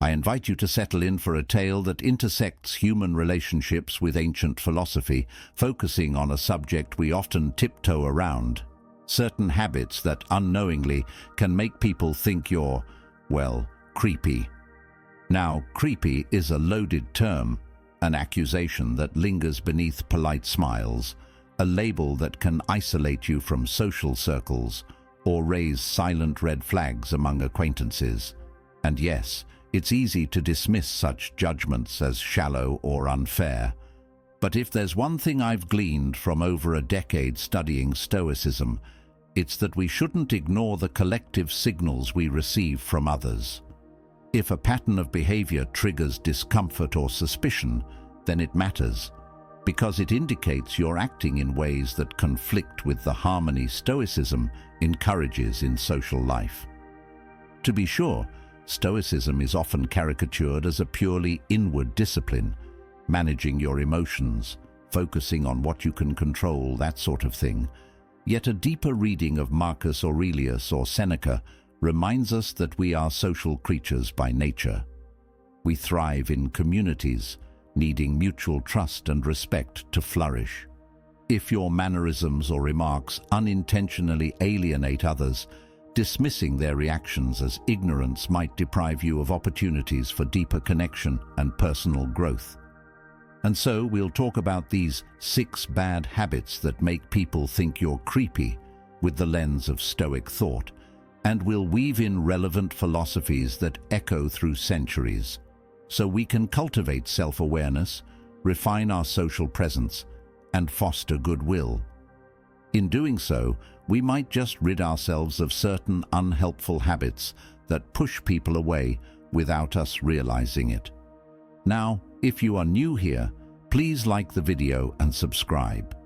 I invite you to settle in for a tale that intersects human relationships with ancient philosophy, focusing on a subject we often tiptoe around: certain habits that unknowingly can make people think you're, well, creepy. Now, creepy is a loaded term, an accusation that lingers beneath polite smiles, a label that can isolate you from social circles or raise silent red flags among acquaintances. And yes, it's easy to dismiss such judgments as shallow or unfair. But if there's one thing I've gleaned from over a decade studying Stoicism, it's that we shouldn't ignore the collective signals we receive from others. If a pattern of behavior triggers discomfort or suspicion, then it matters, because it indicates you're acting in ways that conflict with the harmony Stoicism encourages in social life. To be sure, Stoicism is often caricatured as a purely inward discipline, managing your emotions, focusing on what you can control, that sort of thing. Yet a deeper reading of Marcus Aurelius or Seneca reminds us that we are social creatures by nature. We thrive in communities, needing mutual trust and respect to flourish. If your mannerisms or remarks unintentionally alienate others, dismissing their reactions as ignorance might deprive you of opportunities for deeper connection and personal growth. And so we'll talk about these 6 bad habits that make people think you're creepy with the lens of Stoic thought, and we'll weave in relevant philosophies that echo through centuries, so we can cultivate self-awareness, refine our social presence, and foster goodwill. In doing so, we might just rid ourselves of certain unhelpful habits that push people away without us realizing it. Now, if you are new here, please like the video and subscribe.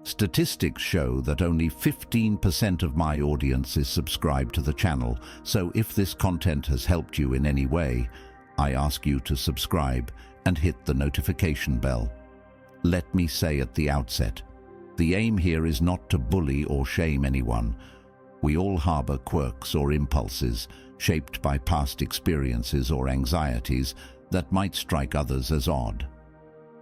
Statistics show that only 15% of my audience is subscribed to the channel, so if this content has helped you in any way, I ask you to subscribe and hit the notification bell. Let me say at the outset, the aim here is not to bully or shame anyone. We all harbor quirks or impulses shaped by past experiences or anxieties that might strike others as odd.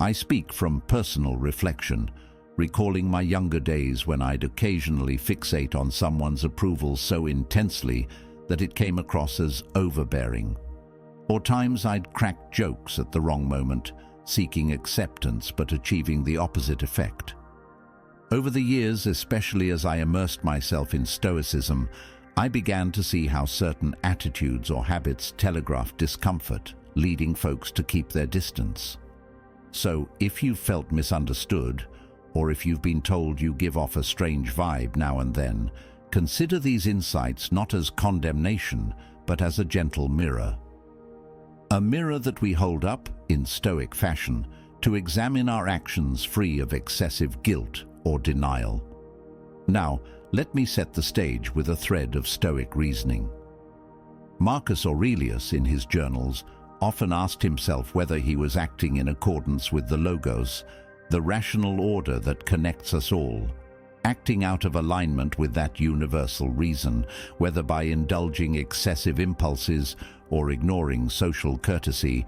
I speak from personal reflection, recalling my younger days when I'd occasionally fixate on someone's approval so intensely that it came across as overbearing. Or times I'd crack jokes at the wrong moment, seeking acceptance but achieving the opposite effect. Over the years, especially as I immersed myself in Stoicism, I began to see how certain attitudes or habits telegraph discomfort, leading folks to keep their distance. So, if you've felt misunderstood, or if you've been told you give off a strange vibe now and then, consider these insights not as condemnation, but as a gentle mirror. A mirror that we hold up, in Stoic fashion, to examine our actions free of excessive guilt or denial. Now, let me set the stage with a thread of Stoic reasoning. Marcus Aurelius, in his journals, often asked himself whether he was acting in accordance with the logos, the rational order that connects us all, acting out of alignment with that universal reason, whether by indulging excessive impulses or ignoring social courtesy,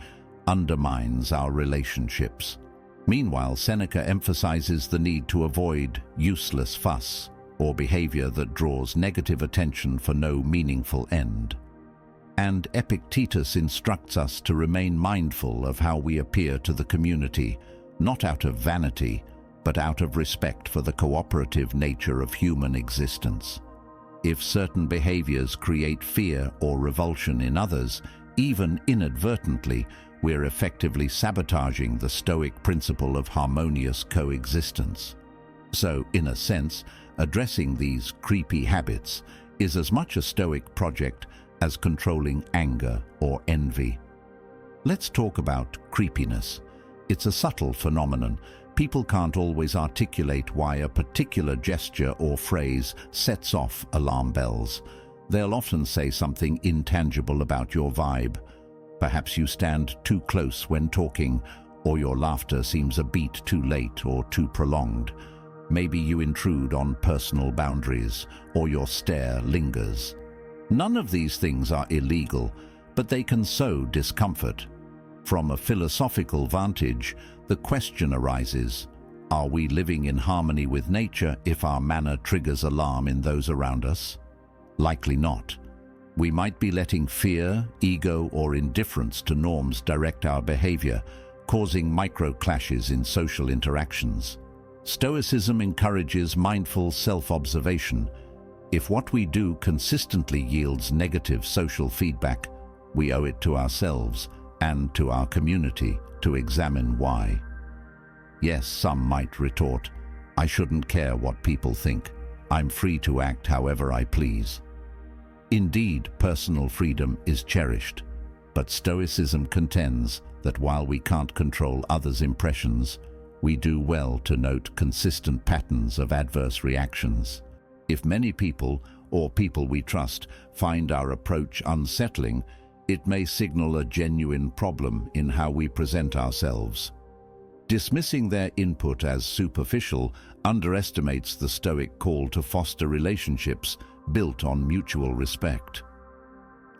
undermines our relationships. Meanwhile, Seneca emphasizes the need to avoid useless fuss or behavior that draws negative attention for no meaningful end. And Epictetus instructs us to remain mindful of how we appear to the community, not out of vanity, but out of respect for the cooperative nature of human existence. If certain behaviors create fear or revulsion in others, even inadvertently, we're effectively sabotaging the Stoic principle of harmonious coexistence. So, in a sense, addressing these creepy habits is as much a Stoic project as controlling anger or envy. Let's talk about creepiness. It's a subtle phenomenon. People can't always articulate why a particular gesture or phrase sets off alarm bells. They'll often say something intangible about your vibe. Perhaps you stand too close when talking, or your laughter seems a beat too late or too prolonged. Maybe you intrude on personal boundaries, or your stare lingers. None of these things are illegal, but they can sow discomfort. From a philosophical vantage, the question arises, are we living in harmony with nature if our manner triggers alarm in those around us? Likely not. We might be letting fear, ego, or indifference to norms direct our behavior, causing micro-clashes in social interactions. Stoicism encourages mindful self-observation. If what we do consistently yields negative social feedback, we owe it to ourselves and to our community to examine why. Yes, some might retort, I shouldn't care what people think. I'm free to act however I please. Indeed, personal freedom is cherished, but Stoicism contends that while we can't control others' impressions, we do well to note consistent patterns of adverse reactions. If many people, or people we trust, find our approach unsettling, it may signal a genuine problem in how we present ourselves. Dismissing their input as superficial underestimates the Stoic call to foster relationships built on mutual respect.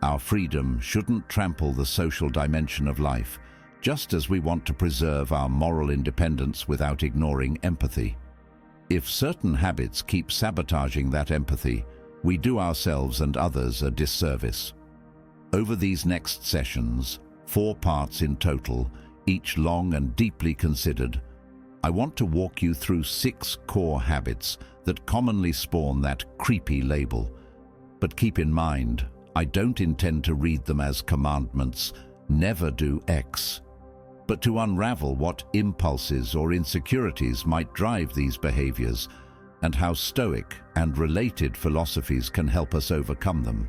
Our freedom shouldn't trample the social dimension of life, just as we want to preserve our moral independence without ignoring empathy. If certain habits keep sabotaging that empathy, we do ourselves and others a disservice. Over these next sessions, 4 parts in total, each long and deeply considered, I want to walk you through 6 core habits that commonly spawn that creepy label. But keep in mind, I don't intend to read them as commandments, never do X, but to unravel what impulses or insecurities might drive these behaviors and how Stoic and related philosophies can help us overcome them.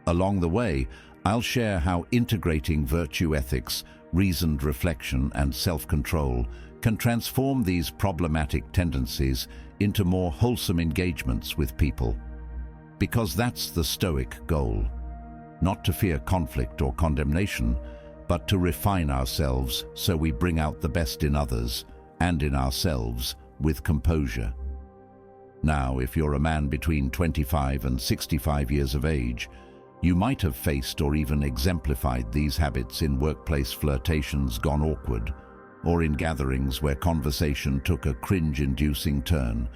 Along the way, I'll share how integrating virtue ethics, reasoned reflection, and self-control can transform these problematic tendencies into more wholesome engagements with people. Because that's the Stoic goal. Not to fear conflict or condemnation, but to refine ourselves so we bring out the best in others and in ourselves with composure. Now, if you're a man between 25 and 65 years of age, you might have faced or even exemplified these habits in workplace flirtations gone awkward, or in gatherings where conversation took a cringe-inducing turn.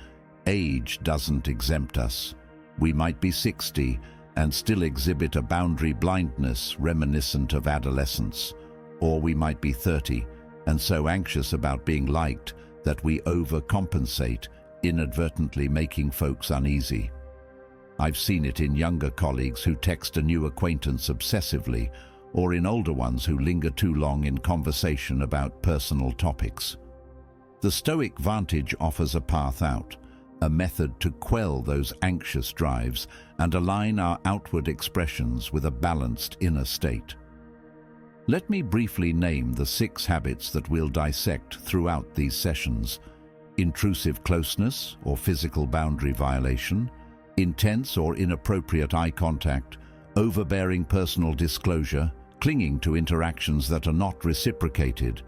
Age doesn't exempt us. We might be 60 and still exhibit a boundary blindness reminiscent of adolescence, or we might be 30 and so anxious about being liked that we overcompensate, inadvertently making folks uneasy. I've seen it in younger colleagues who text a new acquaintance obsessively, or in older ones who linger too long in conversation about personal topics. The Stoic vantage offers a path out, a method to quell those anxious drives and align our outward expressions with a balanced inner state. Let me briefly name the 6 habits that we'll dissect throughout these sessions: intrusive closeness or physical boundary violation, intense or inappropriate eye contact, overbearing personal disclosure, clinging to interactions that are not reciprocated,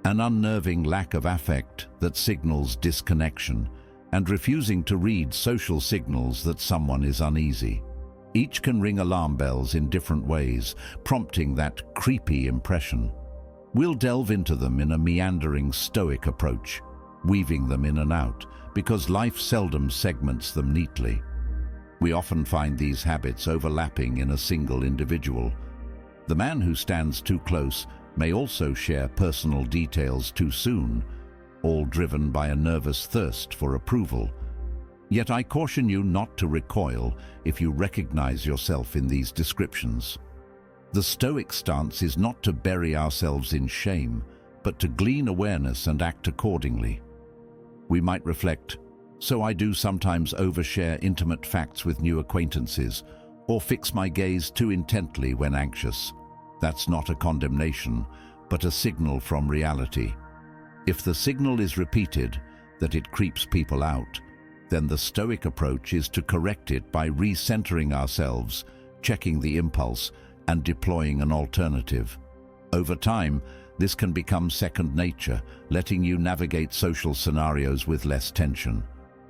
an unnerving lack of affect that signals disconnection, and refusing to read social signals that someone is uneasy. Each can ring alarm bells in different ways, prompting that creepy impression. We'll delve into them in a meandering Stoic approach, weaving them in and out, because life seldom segments them neatly. We often find these habits overlapping in a single individual. The man who stands too close may also share personal details too soon, all driven by a nervous thirst for approval. Yet I caution you not to recoil if you recognize yourself in these descriptions. The Stoic stance is not to bury ourselves in shame, but to glean awareness and act accordingly. We might reflect, so I do sometimes overshare intimate facts with new acquaintances, or fix my gaze too intently when anxious. That's not a condemnation, but a signal from reality. If the signal is repeated, that it creeps people out, then the Stoic approach is to correct it by recentering ourselves, checking the impulse, and deploying an alternative. Over time, this can become second nature, letting you navigate social scenarios with less tension.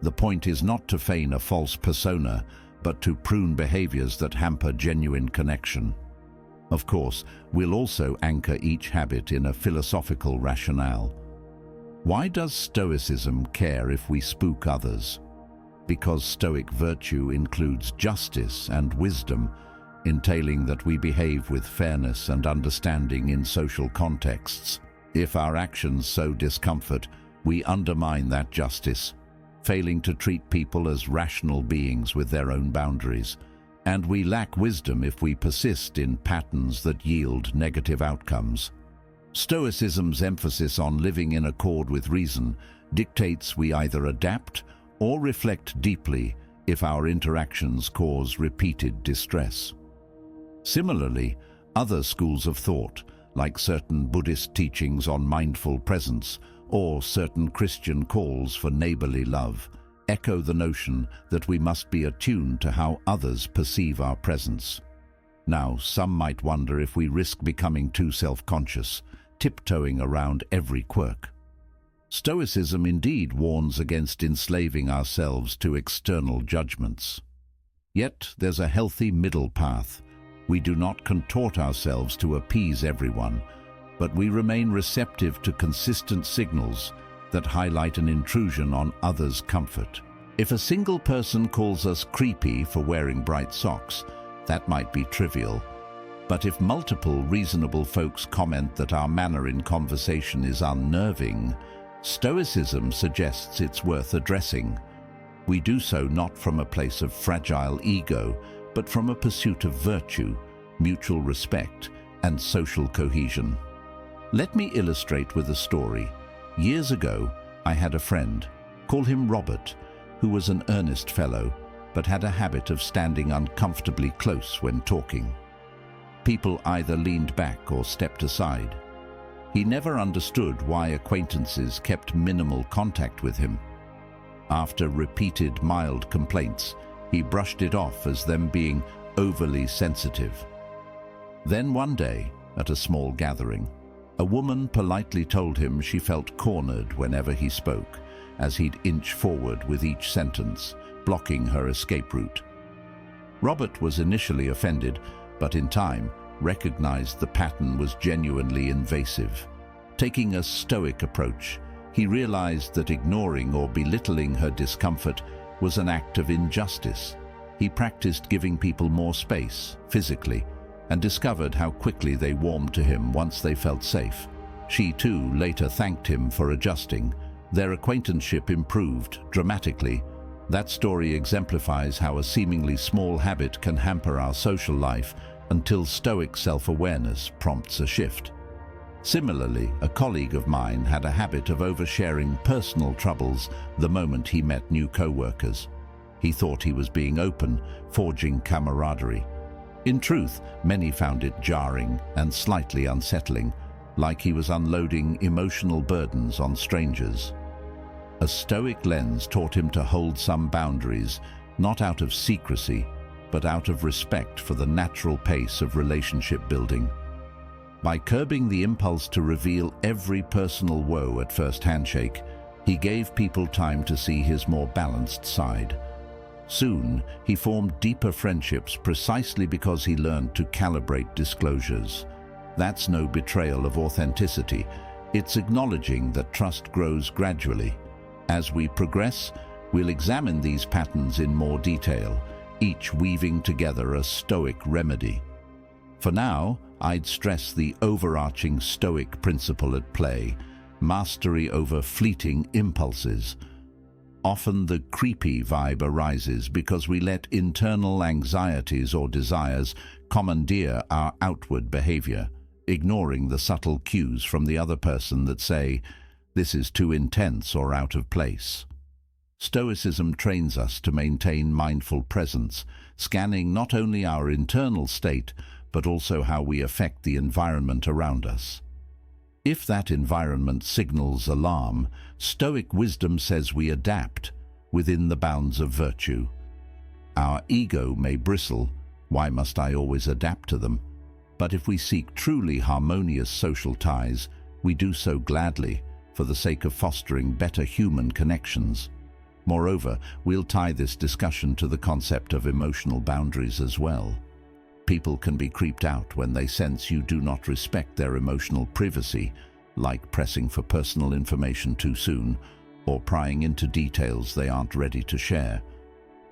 The point is not to feign a false persona, but to prune behaviors that hamper genuine connection. Of course, we'll also anchor each habit in a philosophical rationale. Why does Stoicism care if we spook others? Because Stoic virtue includes justice and wisdom, entailing that we behave with fairness and understanding in social contexts. If our actions sow discomfort, we undermine that justice, failing to treat people as rational beings with their own boundaries. And we lack wisdom if we persist in patterns that yield negative outcomes. Stoicism's emphasis on living in accord with reason dictates we either adapt or reflect deeply if our interactions cause repeated distress. Similarly, other schools of thought, like certain Buddhist teachings on mindful presence or certain Christian calls for neighborly love, echo the notion that we must be attuned to how others perceive our presence. Now, some might wonder if we risk becoming too self-conscious, tiptoeing around every quirk. Stoicism indeed warns against enslaving ourselves to external judgments. Yet there's a healthy middle path. We do not contort ourselves to appease everyone, but we remain receptive to consistent signals that highlight an intrusion on others' comfort. If a single person calls us creepy for wearing bright socks, that might be trivial. But if multiple reasonable folks comment that our manner in conversation is unnerving, Stoicism suggests it's worth addressing. We do so not from a place of fragile ego, but from a pursuit of virtue, mutual respect, and social cohesion. Let me illustrate with a story. Years ago, I had a friend, call him Robert, who was an earnest fellow, but had a habit of standing uncomfortably close when talking. People either leaned back or stepped aside. He never understood why acquaintances kept minimal contact with him. After repeated mild complaints, he brushed it off as them being overly sensitive. Then one day, at a small gathering, a woman politely told him she felt cornered whenever he spoke, as he'd inch forward with each sentence, blocking her escape route. Robert was initially offended, but in time recognized the pattern was genuinely invasive. Taking a stoic approach, he realized that ignoring or belittling her discomfort was an act of injustice. He practiced giving people more space, physically, and discovered how quickly they warmed to him once they felt safe. She too later thanked him for adjusting. Their acquaintanceship improved dramatically. That story exemplifies how a seemingly small habit can hamper our social life until stoic self-awareness prompts a shift. Similarly, a colleague of mine had a habit of oversharing personal troubles the moment he met new co-workers. He thought he was being open, forging camaraderie. In truth, many found it jarring and slightly unsettling, like he was unloading emotional burdens on strangers. A stoic lens taught him to hold some boundaries, not out of secrecy, but out of respect for the natural pace of relationship building. By curbing the impulse to reveal every personal woe at first handshake, he gave people time to see his more balanced side. Soon, he formed deeper friendships precisely because he learned to calibrate disclosures. That's no betrayal of authenticity. It's acknowledging that trust grows gradually. As we progress, we'll examine these patterns in more detail, each weaving together a stoic remedy. For now, I'd stress the overarching stoic principle at play: mastery over fleeting impulses. Often the creepy vibe arises because we let internal anxieties or desires commandeer our outward behavior, ignoring the subtle cues from the other person that say, "This is too intense or out of place." Stoicism trains us to maintain mindful presence, scanning not only our internal state, but also how we affect the environment around us. If that environment signals alarm, Stoic wisdom says we adapt within the bounds of virtue. Our ego may bristle, "Why must I always adapt to them?" But if we seek truly harmonious social ties, we do so gladly for the sake of fostering better human connections. Moreover, we'll tie this discussion to the concept of emotional boundaries as well. People can be creeped out when they sense you do not respect their emotional privacy, like pressing for personal information too soon or prying into details they aren't ready to share.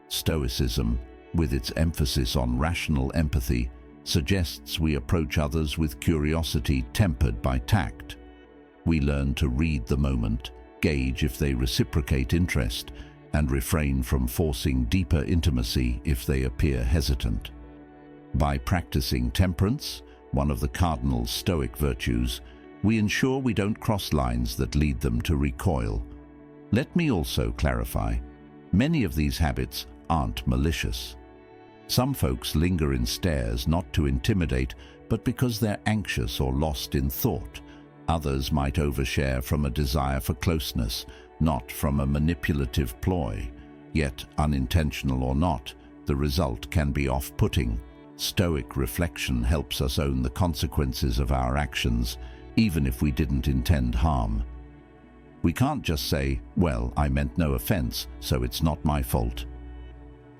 Stoicism, with its emphasis on rational empathy, suggests we approach others with curiosity tempered by tact. We learn to read the moment, gauge if they reciprocate interest, and refrain from forcing deeper intimacy if they appear hesitant. By practicing temperance, one of the cardinal Stoic virtues, we ensure we don't cross lines that lead them to recoil. Let me also clarify, many of these habits aren't malicious. Some folks linger in stares not to intimidate, but because they're anxious or lost in thought. Others might overshare from a desire for closeness, not from a manipulative ploy. Yet, unintentional or not, the result can be off-putting. Stoic reflection helps us own the consequences of our actions, even if we didn't intend harm. We can't just say, well, I meant no offense, so it's not my fault.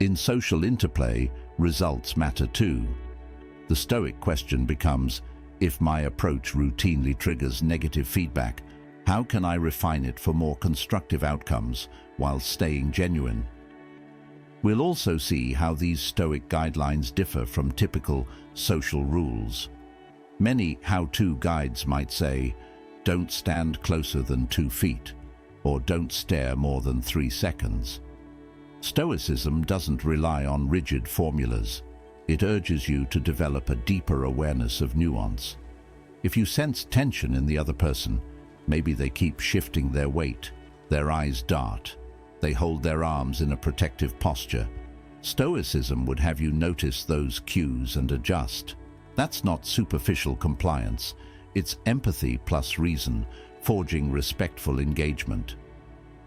In social interplay, results matter too. The Stoic question becomes, if my approach routinely triggers negative feedback, how can I refine it for more constructive outcomes while staying genuine? We'll also see how these Stoic guidelines differ from typical social rules. Many how-to guides might say, don't stand closer than 2 feet, or don't stare more than 3 seconds. Stoicism doesn't rely on rigid formulas. It urges you to develop a deeper awareness of nuance. If you sense tension in the other person, maybe they keep shifting their weight, their eyes dart, they hold their arms in a protective posture. Stoicism would have you notice those cues and adjust. That's not superficial compliance. It's empathy plus reason, forging respectful engagement.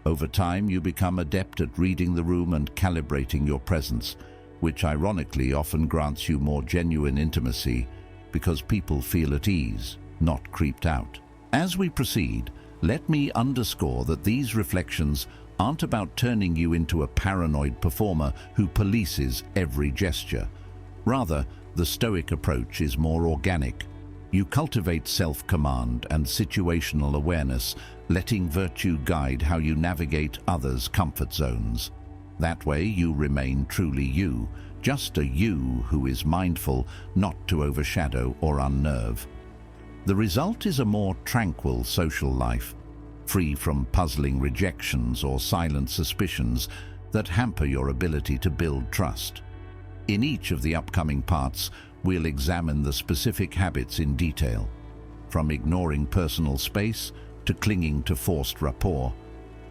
Over time, you become adept at reading the room and calibrating your presence, which ironically often grants you more genuine intimacy because people feel at ease, not creeped out. As we proceed, let me underscore that these reflections aren't about turning you into a paranoid performer who polices every gesture. Rather, the Stoic approach is more organic. You cultivate self-command and situational awareness, letting virtue guide how you navigate others' comfort zones. That way you remain truly you, just a you who is mindful not to overshadow or unnerve. The result is a more tranquil social life, free from puzzling rejections or silent suspicions that hamper your ability to build trust. In each of the upcoming parts, we'll examine the specific habits in detail, from ignoring personal space to clinging to forced rapport,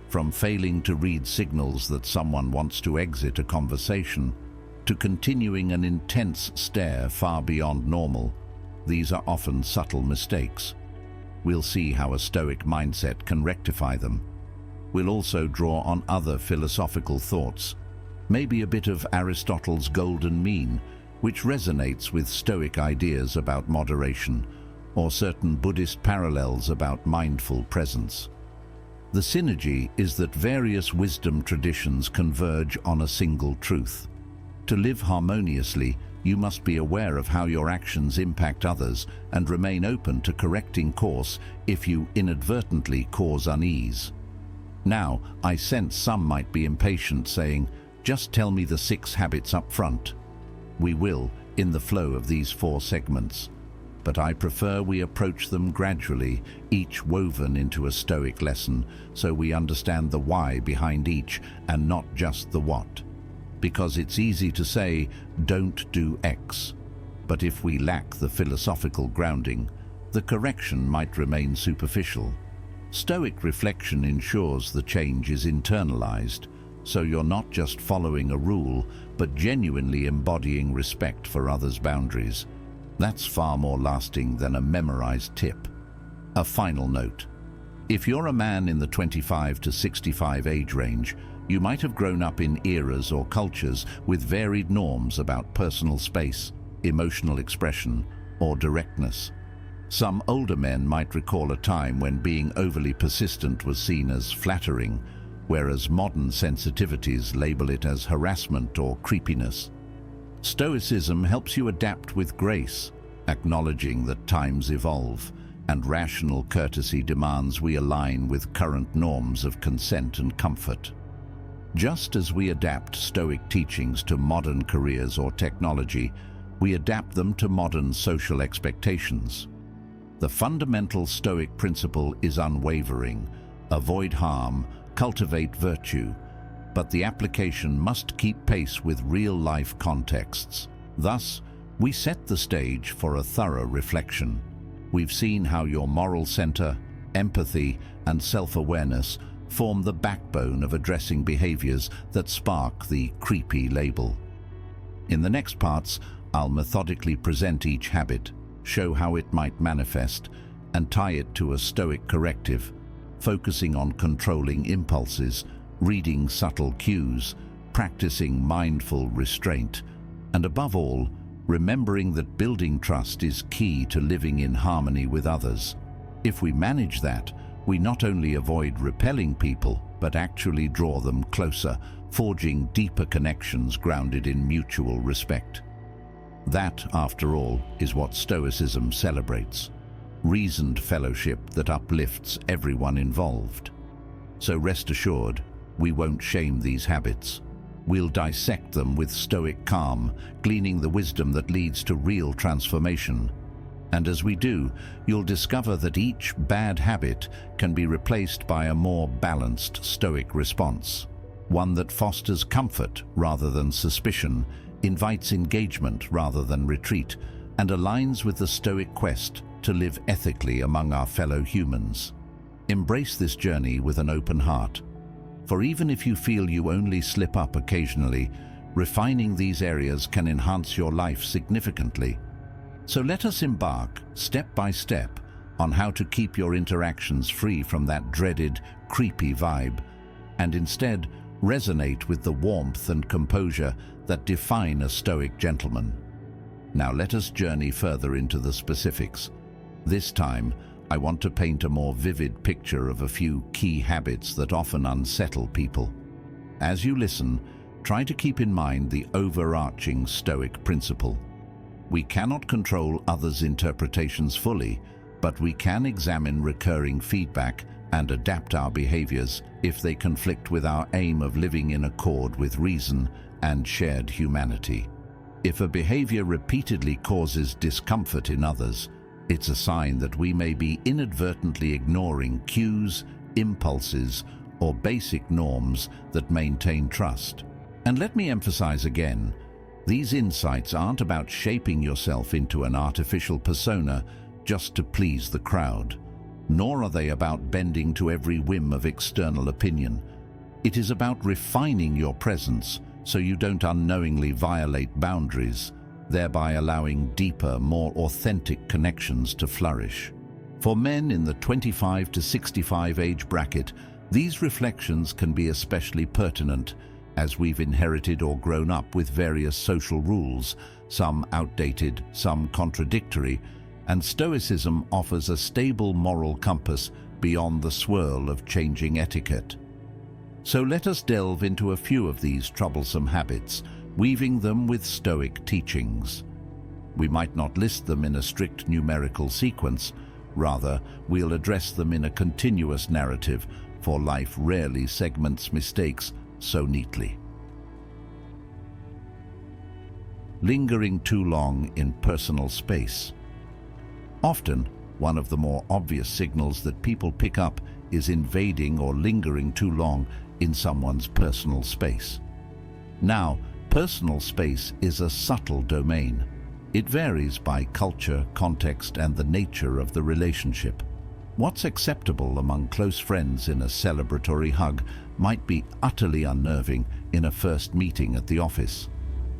from failing to read signals that someone wants to exit a conversation, to continuing an intense stare far beyond normal. These are often subtle mistakes. We'll see how a Stoic mindset can rectify them. We'll also draw on other philosophical thoughts, maybe a bit of Aristotle's golden mean, which resonates with Stoic ideas about moderation, or certain Buddhist parallels about mindful presence. The synergy is that various wisdom traditions converge on a single truth. To live harmoniously, you must be aware of how your actions impact others and remain open to correcting course if you inadvertently cause unease. Now, I sense some might be impatient, saying, just tell me the 6 habits up front. We will, in the flow of these 4 segments. But I prefer we approach them gradually, each woven into a Stoic lesson, so we understand the why behind each and not just the what. Because it's easy to say, don't do X. But if we lack the philosophical grounding, the correction might remain superficial. Stoic reflection ensures the change is internalized, so you're not just following a rule, but genuinely embodying respect for others' boundaries. That's far more lasting than a memorized tip. A final note. If you're a man in the 25 to 65 age range, you might have grown up in eras or cultures with varied norms about personal space, emotional expression, or directness. Some older men might recall a time when being overly persistent was seen as flattering, whereas modern sensitivities label it as harassment or creepiness. Stoicism helps you adapt with grace, acknowledging that times evolve, and rational courtesy demands we align with current norms of consent and comfort. Just as we adapt Stoic teachings to modern careers or technology, we adapt them to modern social expectations. The fundamental Stoic principle is unwavering: avoid harm, cultivate virtue, but the application must keep pace with real-life contexts. Thus, we set the stage for a thorough reflection. We've seen how your moral center, empathy, and self-awareness form the backbone of addressing behaviors that spark the creepy label. In the next parts, I'll methodically present each habit, show how it might manifest, and tie it to a Stoic corrective, focusing on controlling impulses, reading subtle cues, practicing mindful restraint, and above all, remembering that building trust is key to living in harmony with others. If we manage that, we not only avoid repelling people, but actually draw them closer, forging deeper connections grounded in mutual respect. That, after all, is what Stoicism celebrates: reasoned fellowship that uplifts everyone involved. So rest assured, we won't shame these habits. We'll dissect them with Stoic calm, gleaning the wisdom that leads to real transformation. And as we do, you'll discover that each bad habit can be replaced by a more balanced Stoic response, one that fosters comfort rather than suspicion, invites engagement rather than retreat, and aligns with the Stoic quest to live ethically among our fellow humans. Embrace this journey with an open heart, for even if you feel you only slip up occasionally, refining these areas can enhance your life significantly. So let us embark, step by step, on how to keep your interactions free from that dreaded, creepy vibe, and instead resonate with the warmth and composure that define a Stoic gentleman. Now let us journey further into the specifics. This time, I want to paint a more vivid picture of a few key habits that often unsettle people. As you listen, try to keep in mind the overarching Stoic principle. We cannot control others' interpretations fully, but we can examine recurring feedback and adapt our behaviors if they conflict with our aim of living in accord with reason and shared humanity. If a behavior repeatedly causes discomfort in others, it's a sign that we may be inadvertently ignoring cues, impulses, or basic norms that maintain trust. And let me emphasize again, these insights aren't about shaping yourself into an artificial persona just to please the crowd, nor are they about bending to every whim of external opinion. It is about refining your presence so you don't unknowingly violate boundaries, thereby allowing deeper, more authentic connections to flourish. For men in the 25 to 65 age bracket, these reflections can be especially pertinent, as we've inherited or grown up with various social rules, some outdated, some contradictory, and Stoicism offers a stable moral compass beyond the swirl of changing etiquette. So let us delve into a few of these troublesome habits, weaving them with Stoic teachings. We might not list them in a strict numerical sequence, rather we'll address them in a continuous narrative, for life rarely segments mistakes so neatly. Lingering too long in personal space. Often, one of the more obvious signals that people pick up is invading or lingering too long in someone's personal space. Now, personal space is a subtle domain. It varies by culture, context, and the nature of the relationship. What's acceptable among close friends in a celebratory hug might be utterly unnerving in a first meeting at the office.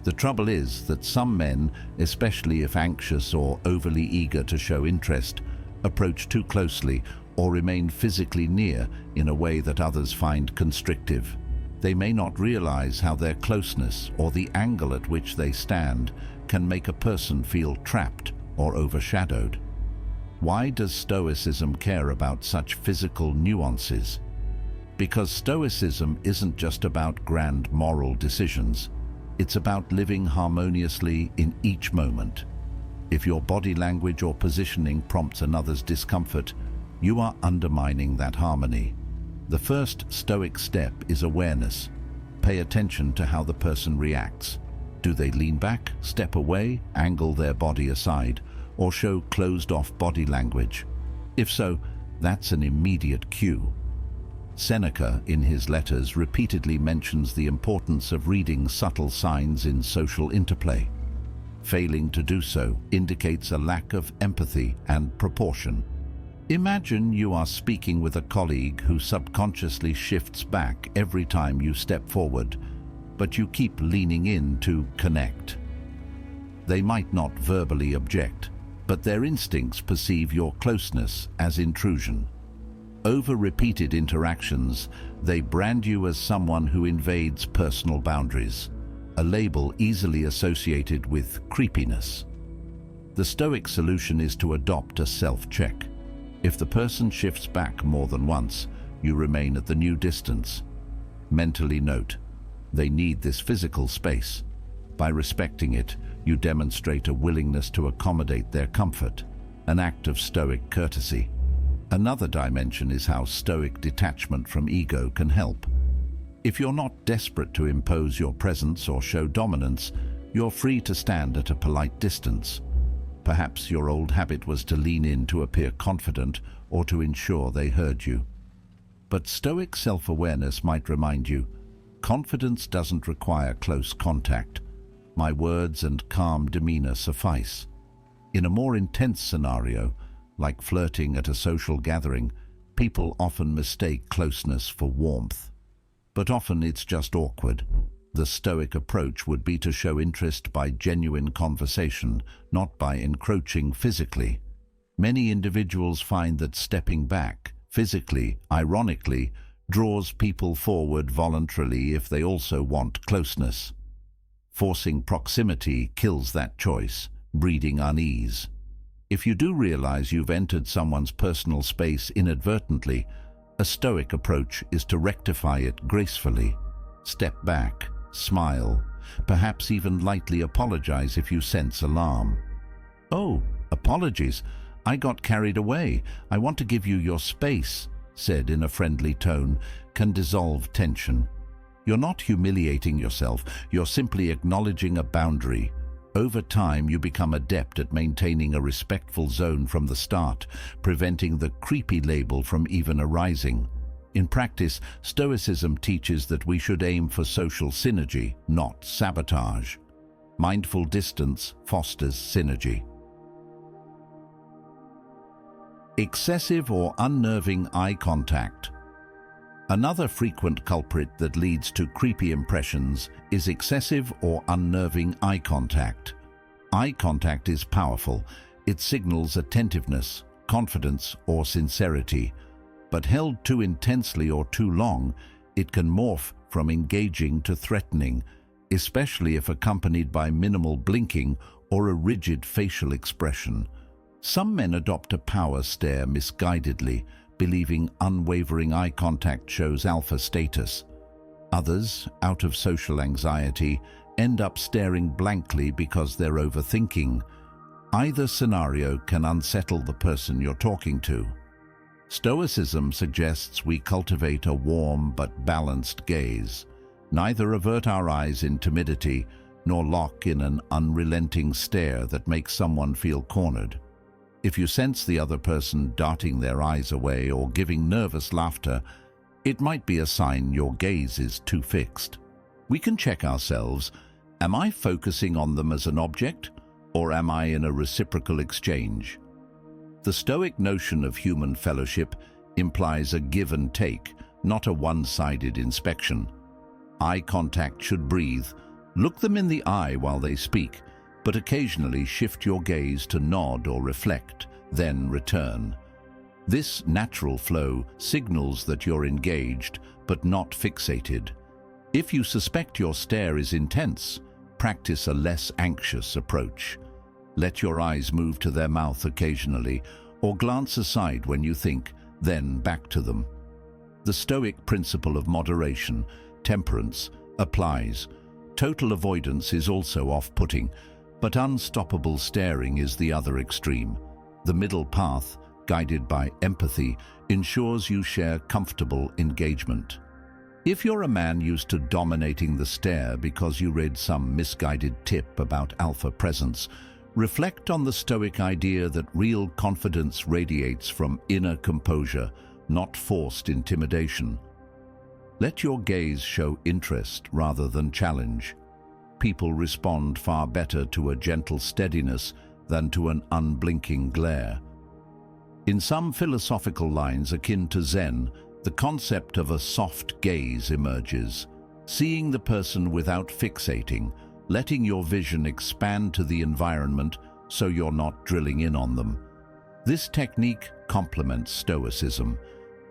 The trouble is that some men, especially if anxious or overly eager to show interest, approach too closely or remain physically near in a way that others find constrictive. They may not realize how their closeness or the angle at which they stand can make a person feel trapped or overshadowed. Why does Stoicism care about such physical nuances? Because Stoicism isn't just about grand moral decisions. It's about living harmoniously in each moment. If your body language or positioning prompts another's discomfort, you are undermining that harmony. The first Stoic step is awareness. Pay attention to how the person reacts. Do they lean back, step away, angle their body aside, or show closed-off body language? If so, that's an immediate cue. Seneca, in his letters, repeatedly mentions the importance of reading subtle signs in social interplay. Failing to do so indicates a lack of empathy and proportion. Imagine you are speaking with a colleague who subconsciously shifts back every time you step forward, but you keep leaning in to connect. They might not verbally object, but their instincts perceive your closeness as intrusion. Over repeated interactions, they brand you as someone who invades personal boundaries, a label easily associated with creepiness. The Stoic solution is to adopt a self-check. If the person shifts back more than once, you remain at the new distance. Mentally note, they need this physical space. By respecting it, you demonstrate a willingness to accommodate their comfort, an act of Stoic courtesy. Another dimension is how Stoic detachment from ego can help. If you're not desperate to impose your presence or show dominance, you're free to stand at a polite distance. Perhaps your old habit was to lean in to appear confident or to ensure they heard you. But Stoic self-awareness might remind you, confidence doesn't require close contact. My words and calm demeanor suffice. In a more intense scenario, like flirting at a social gathering, people often mistake closeness for warmth. But often it's just awkward. The Stoic approach would be to show interest by genuine conversation, not by encroaching physically. Many individuals find that stepping back, physically, ironically, draws people forward voluntarily if they also want closeness. Forcing proximity kills that choice, breeding unease. If you do realize you've entered someone's personal space inadvertently, a Stoic approach is to rectify it gracefully. Step back, smile, perhaps even lightly apologize if you sense alarm. "Oh, apologies. I got carried away. I want to give you your space," said in a friendly tone, can dissolve tension. You're not humiliating yourself, you're simply acknowledging a boundary. Over time, you become adept at maintaining a respectful zone from the start, preventing the creepy label from even arising. In practice, Stoicism teaches that we should aim for social synergy, not sabotage. Mindful distance fosters synergy. Excessive or unnerving eye contact. Another frequent culprit that leads to creepy impressions is excessive or unnerving eye contact. Eye contact is powerful. It signals attentiveness, confidence, or sincerity. But held too intensely or too long, it can morph from engaging to threatening, especially if accompanied by minimal blinking or a rigid facial expression. Some men adopt a power stare misguidedly, believing unwavering eye contact shows alpha status. Others, out of social anxiety, end up staring blankly because they're overthinking. Either scenario can unsettle the person you're talking to. Stoicism suggests we cultivate a warm but balanced gaze. Neither avert our eyes in timidity, nor lock in an unrelenting stare that makes someone feel cornered. If you sense the other person darting their eyes away or giving nervous laughter, it might be a sign your gaze is too fixed. We can check ourselves. Am I focusing on them as an object, or am I in a reciprocal exchange? The Stoic notion of human fellowship implies a give and take, not a one-sided inspection. Eye contact should breathe. Look them in the eye while they speak, but occasionally shift your gaze to nod or reflect, then return. This natural flow signals that you're engaged, but not fixated. If you suspect your stare is intense, practice a less anxious approach. Let your eyes move to their mouth occasionally, or glance aside when you think, then back to them. The Stoic principle of moderation, temperance, applies. Total avoidance is also off-putting, but unstoppable staring is the other extreme. The middle path, guided by empathy, ensures you share comfortable engagement. If you're a man used to dominating the stare because you read some misguided tip about alpha presence, reflect on the Stoic idea that real confidence radiates from inner composure, not forced intimidation. Let your gaze show interest rather than challenge. People respond far better to a gentle steadiness than to an unblinking glare. In some philosophical lines akin to Zen, the concept of a soft gaze emerges, seeing the person without fixating, letting your vision expand to the environment so you're not drilling in on them. This technique complements Stoicism.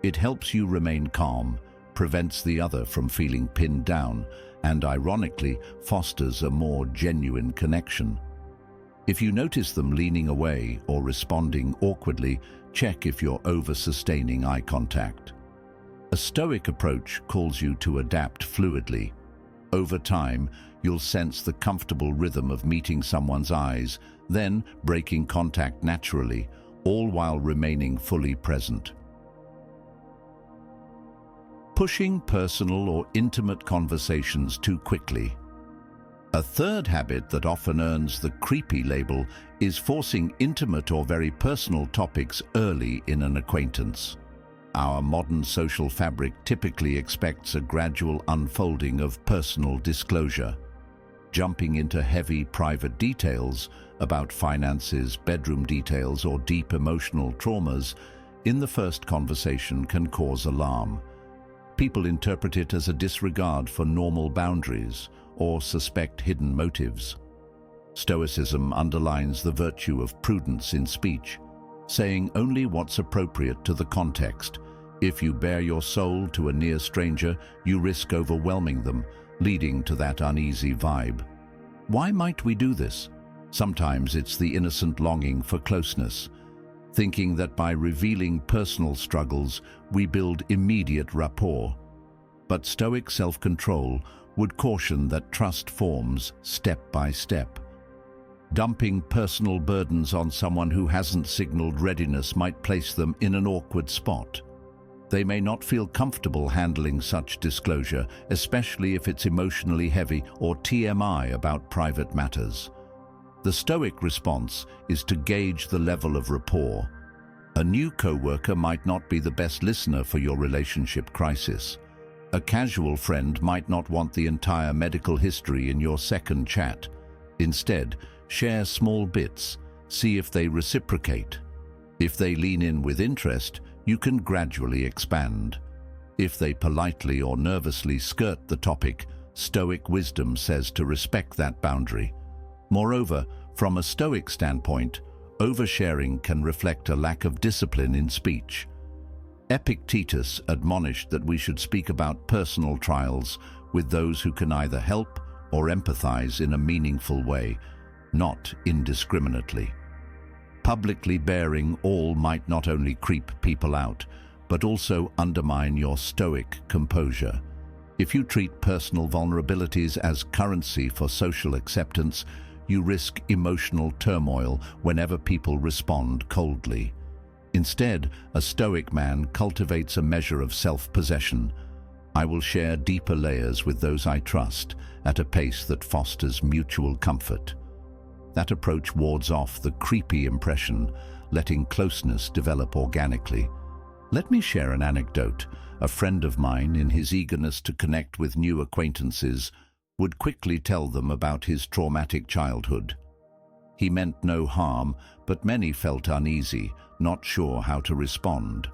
It helps you remain calm, prevents the other from feeling pinned down, and ironically fosters a more genuine connection. If you notice them leaning away or responding awkwardly, check if you're over-sustaining eye contact. A Stoic approach calls you to adapt fluidly. Over time, you'll sense the comfortable rhythm of meeting someone's eyes, then breaking contact naturally, all while remaining fully present. Pushing personal or intimate conversations too quickly. A third habit that often earns the creepy label is forcing intimate or very personal topics early in an acquaintance. Our modern social fabric typically expects a gradual unfolding of personal disclosure. Jumping into heavy private details about finances, bedroom details, or deep emotional traumas in the first conversation can cause alarm. People interpret it as a disregard for normal boundaries or suspect hidden motives. Stoicism underlines the virtue of prudence in speech, saying only what's appropriate to the context. If you bare your soul to a near stranger, you risk overwhelming them, leading to that uneasy vibe. Why might we do this? Sometimes it's the innocent longing for closeness, thinking that by revealing personal struggles, we build immediate rapport. But Stoic self-control would caution that trust forms step by step. Dumping personal burdens on someone who hasn't signaled readiness might place them in an awkward spot. They may not feel comfortable handling such disclosure, especially if it's emotionally heavy or TMI about private matters. The Stoic response is to gauge the level of rapport. A new coworker might not be the best listener for your relationship crisis. A casual friend might not want the entire medical history in your second chat. Instead, share small bits, see if they reciprocate. If they lean in with interest, you can gradually expand. If they politely or nervously skirt the topic, Stoic wisdom says to respect that boundary. Moreover, from a Stoic standpoint, oversharing can reflect a lack of discipline in speech. Epictetus admonished that we should speak about personal trials with those who can either help or empathize in a meaningful way, not indiscriminately. Publicly bearing all might not only creep people out, but also undermine your Stoic composure. If you treat personal vulnerabilities as currency for social acceptance, you risk emotional turmoil whenever people respond coldly. Instead, a Stoic man cultivates a measure of self-possession. I will share deeper layers with those I trust at a pace that fosters mutual comfort. That approach wards off the creepy impression, letting closeness develop organically. Let me share an anecdote. A friend of mine, in his eagerness to connect with new acquaintances, would quickly tell them about his traumatic childhood. He meant no harm, but many felt uneasy, not sure how to respond.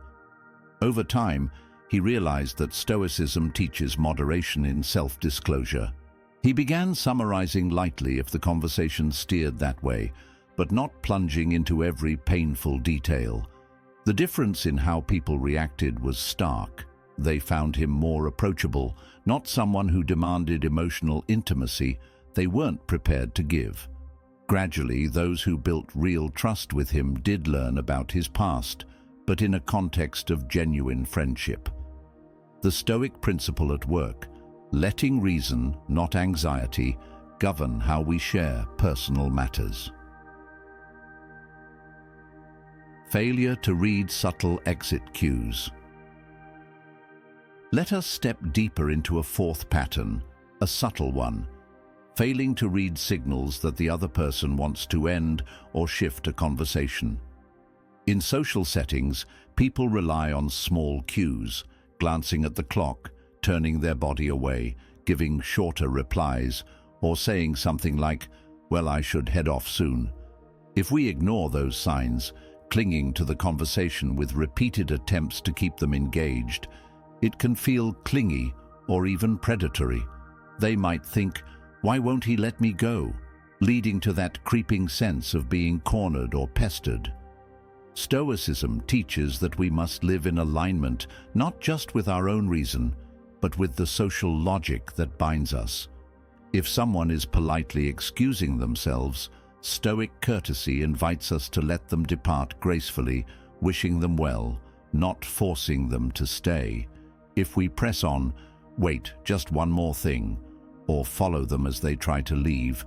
Over time, he realized that Stoicism teaches moderation in self-disclosure. He began summarizing lightly if the conversation steered that way, but not plunging into every painful detail. The difference in how people reacted was stark. They found him more approachable, not someone who demanded emotional intimacy they weren't prepared to give. Gradually, those who built real trust with him did learn about his past, but in a context of genuine friendship. The Stoic principle at work: letting reason, not anxiety, govern how we share personal matters. Failure to read subtle exit cues. Let us step deeper into a fourth pattern, a subtle one, failing to read signals that the other person wants to end or shift a conversation. In social settings, people rely on small cues, glancing at the clock, turning their body away, giving shorter replies, or saying something like, "Well, I should head off soon." If we ignore those signs, clinging to the conversation with repeated attempts to keep them engaged, it can feel clingy or even predatory. They might think, "Why won't he let me go?" leading to that creeping sense of being cornered or pestered. Stoicism teaches that we must live in alignment not just with our own reason, but with the social logic that binds us. If someone is politely excusing themselves, Stoic courtesy invites us to let them depart gracefully, wishing them well, not forcing them to stay. If we press on, "Wait, just one more thing," or follow them as they try to leave,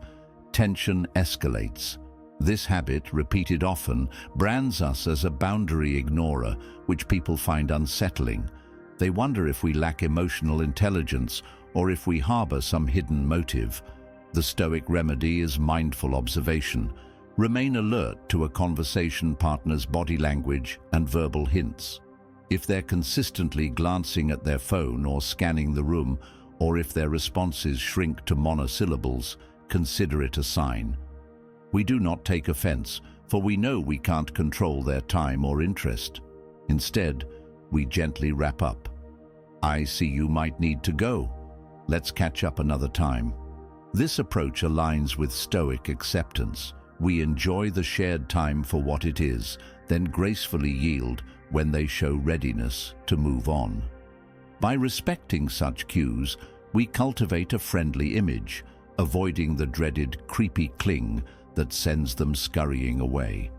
tension escalates. This habit, repeated often, brands us as a boundary ignorer, which people find unsettling. They wonder if we lack emotional intelligence or if we harbor some hidden motive. The Stoic remedy is mindful observation. Remain alert to a conversation partner's body language and verbal hints. If they're consistently glancing at their phone or scanning the room, or if their responses shrink to monosyllables, consider it a sign. We do not take offense, for we know we can't control their time or interest. Instead, we gently wrap up. "I see you might need to go. Let's catch up another time." This approach aligns with Stoic acceptance. We enjoy the shared time for what it is, then gracefully yield when they show readiness to move on. By respecting such cues, we cultivate a friendly image, avoiding the dreaded creepy cling that sends them scurrying away.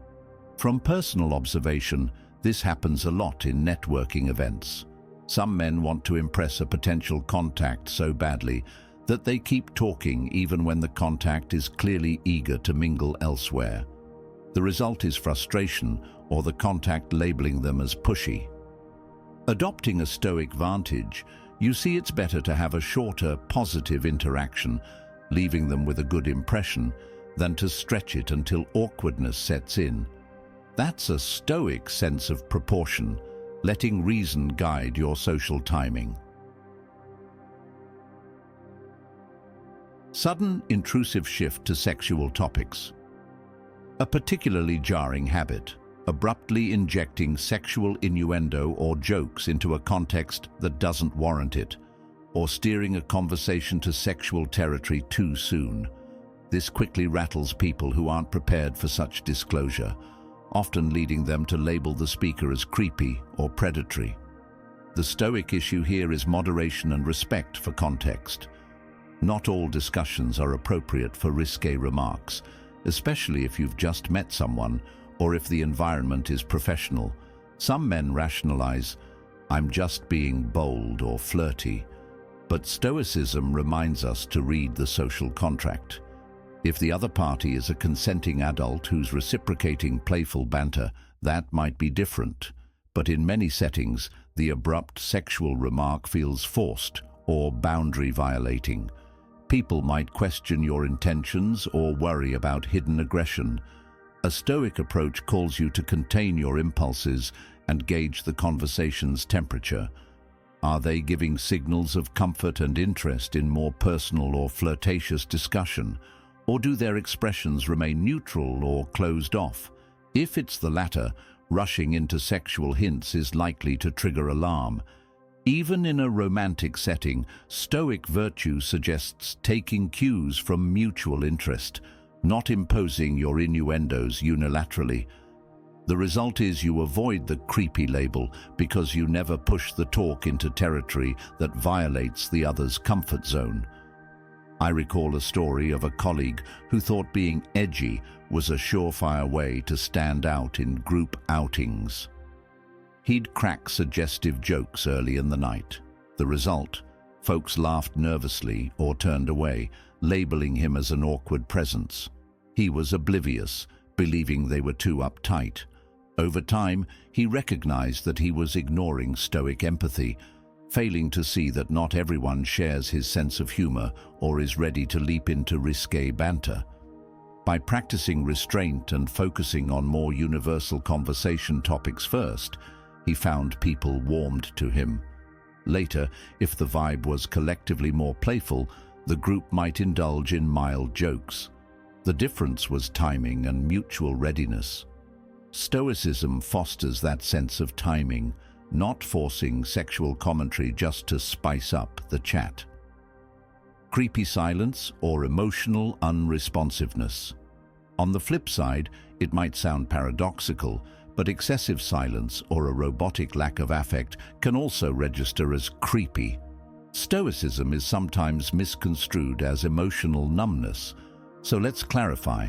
From personal observation, this happens a lot in networking events. Some men want to impress a potential contact so badly that they keep talking even when the contact is clearly eager to mingle elsewhere. The result is frustration or the contact labeling them as pushy. Adopting a Stoic vantage, you see it's better to have a shorter, positive interaction, leaving them with a good impression, than to stretch it until awkwardness sets in. That's a Stoic sense of proportion, letting reason guide your social timing. Sudden, intrusive shift to sexual topics. A particularly jarring habit, abruptly injecting sexual innuendo or jokes into a context that doesn't warrant it, or steering a conversation to sexual territory too soon. This quickly rattles people who aren't prepared for such disclosure, often leading them to label the speaker as creepy or predatory. The Stoic issue here is moderation and respect for context. Not all discussions are appropriate for risque remarks, especially if you've just met someone or if the environment is professional. Some men rationalize, "I'm just being bold or flirty," but Stoicism reminds us to read the social contract. If the other party is a consenting adult who's reciprocating playful banter, that might be different. But in many settings, the abrupt sexual remark feels forced or boundary violating. People might question your intentions or worry about hidden aggression. A Stoic approach calls you to contain your impulses and gauge the conversation's temperature. Are they giving signals of comfort and interest in more personal or flirtatious discussion? Or do their expressions remain neutral or closed off? If it's the latter, rushing into sexual hints is likely to trigger alarm. Even in a romantic setting, Stoic virtue suggests taking cues from mutual interest, not imposing your innuendos unilaterally. The result is you avoid the creepy label because you never push the talk into territory that violates the other's comfort zone. I recall a story of a colleague who thought being edgy was a surefire way to stand out in group outings. He'd crack suggestive jokes early in the night. The result? Folks laughed nervously or turned away, labeling him as an awkward presence. He was oblivious, believing they were too uptight. Over time, he recognized that he was ignoring Stoic empathy, failing to see that not everyone shares his sense of humor or is ready to leap into risque banter. By practicing restraint and focusing on more universal conversation topics first, he found people warmed to him. Later, if the vibe was collectively more playful, the group might indulge in mild jokes. The difference was timing and mutual readiness. Stoicism fosters that sense of timing, not forcing sexual commentary just to spice up the chat. Creepy silence or emotional unresponsiveness. On the flip side, it might sound paradoxical, but excessive silence or a robotic lack of affect can also register as creepy. Stoicism is sometimes misconstrued as emotional numbness, so let's clarify.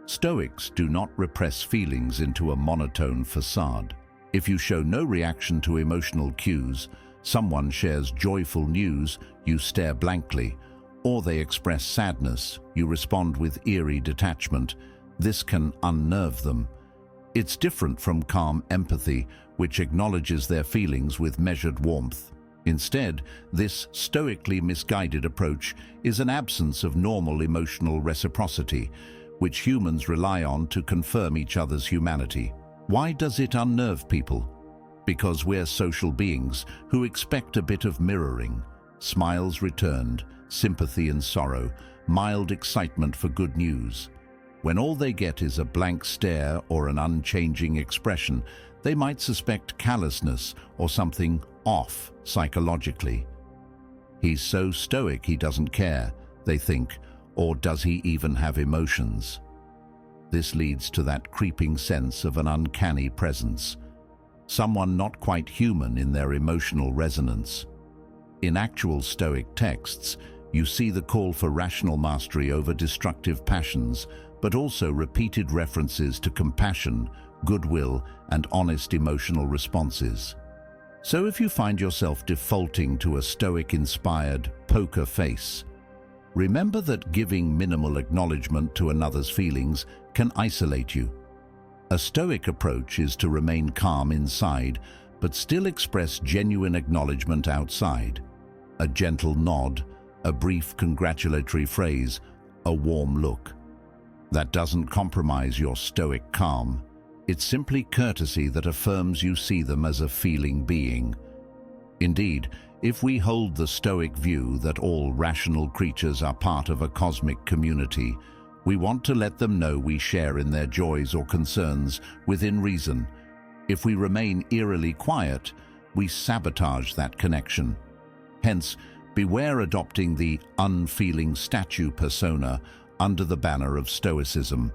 Stoics do not repress feelings into a monotone facade. If you show no reaction to emotional cues, someone shares joyful news, you stare blankly, or they express sadness, you respond with eerie detachment. This can unnerve them. It's different from calm empathy, which acknowledges their feelings with measured warmth. Instead, this stoically misguided approach is an absence of normal emotional reciprocity, which humans rely on to confirm each other's humanity. Why does it unnerve people? Because we're social beings who expect a bit of mirroring. Smiles returned, sympathy and sorrow, mild excitement for good news. When all they get is a blank stare or an unchanging expression, they might suspect callousness or something off psychologically. He's so stoic he doesn't care, they think, or does he even have emotions? This leads to that creeping sense of an uncanny presence, someone not quite human in their emotional resonance. In actual Stoic texts, you see the call for rational mastery over destructive passions, but also repeated references to compassion, goodwill, and honest emotional responses. So if you find yourself defaulting to a Stoic-inspired poker face, remember that giving minimal acknowledgement to another's feelings can isolate you. A Stoic approach is to remain calm inside, but still express genuine acknowledgement outside. A gentle nod, a brief congratulatory phrase, a warm look. That doesn't compromise your Stoic calm. It's simply courtesy that affirms you see them as a feeling being. Indeed, if we hold the Stoic view that all rational creatures are part of a cosmic community, we want to let them know we share in their joys or concerns within reason. If we remain eerily quiet, we sabotage that connection. Hence, beware adopting the unfeeling statue persona under the banner of Stoicism.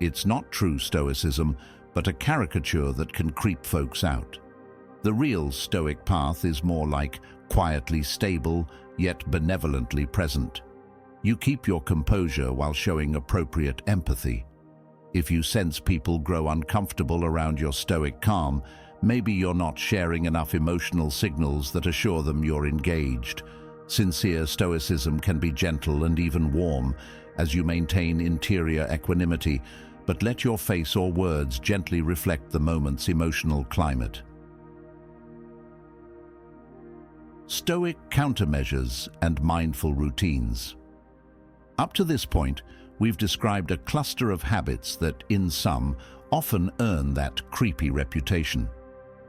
It's not true Stoicism, but a caricature that can creep folks out. The real Stoic path is more like quietly stable, yet benevolently present. You keep your composure while showing appropriate empathy. If you sense people grow uncomfortable around your Stoic calm, maybe you're not sharing enough emotional signals that assure them you're engaged. Sincere Stoicism can be gentle and even warm as you maintain interior equanimity, but let your face or words gently reflect the moment's emotional climate. Stoic countermeasures and mindful routines. Up to this point, we've described a cluster of habits that, in sum, often earn that creepy reputation.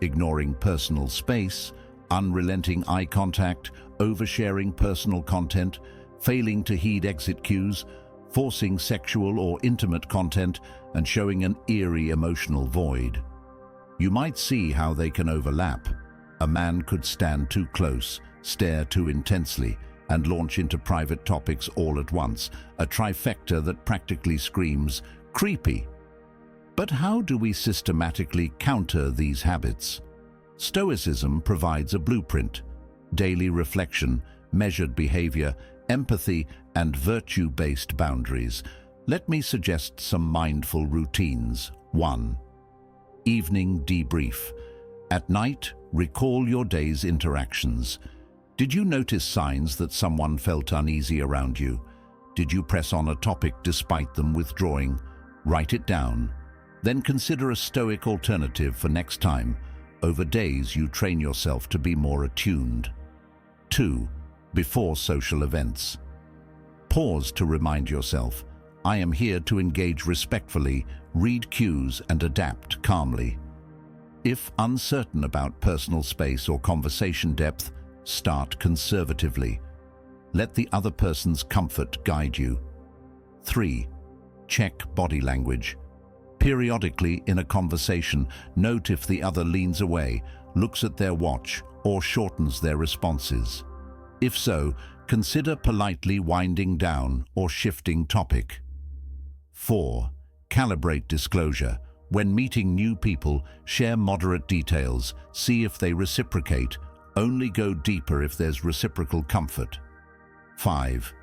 Ignoring personal space, unrelenting eye contact, oversharing personal content, failing to heed exit cues, forcing sexual or intimate content, and showing an eerie emotional void. You might see how they can overlap. A man could stand too close, stare too intensely, and launch into private topics all at once, a trifecta that practically screams, creepy. But how do we systematically counter these habits? Stoicism provides a blueprint: daily reflection, measured behavior, empathy, and virtue-based boundaries. Let me suggest some mindful routines. 1. Evening debrief. At night, recall your day's interactions. Did you notice signs that someone felt uneasy around you? Did you press on a topic despite them withdrawing? Write it down. Then consider a Stoic alternative for next time. Over days, you train yourself to be more attuned. 2. Before social events. Pause to remind yourself, I am here to engage respectfully, read cues, and adapt calmly. If uncertain about personal space or conversation depth, start conservatively. Let the other person's comfort guide you. 3. Check body language. Periodically in a conversation, note if the other leans away, looks at their watch, or shortens their responses. If so, consider politely winding down or shifting topic. 4. Calibrate disclosure. When meeting new people, share moderate details, see if they reciprocate, only go deeper if there's reciprocal comfort. 5.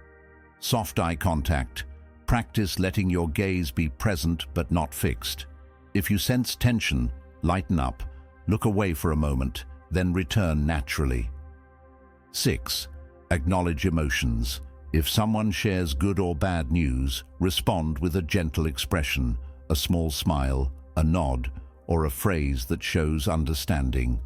Soft eye contact. Practice letting your gaze be present but not fixed. If you sense tension, lighten up, look away for a moment, then return naturally. 6. Acknowledge emotions. If someone shares good or bad news, respond with a gentle expression, a small smile, a nod, or a phrase that shows understanding.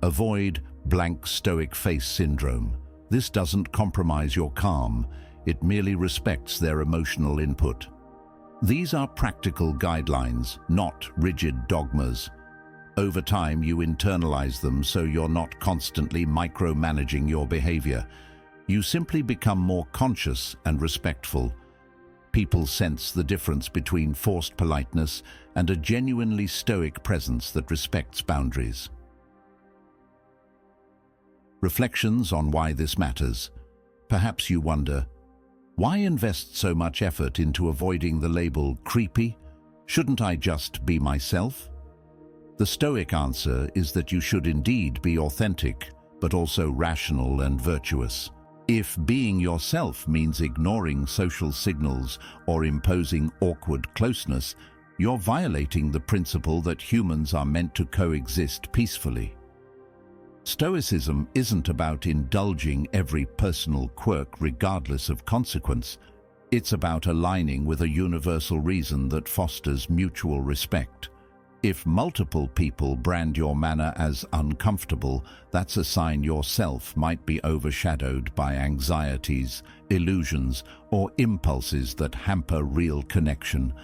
Avoid blank Stoic face syndrome. This doesn't compromise your calm, it merely respects their emotional input. These are practical guidelines, not rigid dogmas. Over time, you internalize them so you're not constantly micromanaging your behavior. You simply become more conscious and respectful. People sense the difference between forced politeness and a genuinely Stoic presence that respects boundaries. Reflections on why this matters. Perhaps you wonder, why invest so much effort into avoiding the label creepy? Shouldn't I just be myself? The Stoic answer is that you should indeed be authentic, but also rational and virtuous. If being yourself means ignoring social signals or imposing awkward closeness, you're violating the principle that humans are meant to coexist peacefully. Stoicism isn't about indulging every personal quirk regardless of consequence. It's about aligning with a universal reason that fosters mutual respect. If multiple people brand your manner as uncomfortable, that's a sign yourself might be overshadowed by anxieties, illusions, or impulses that hamper real connection.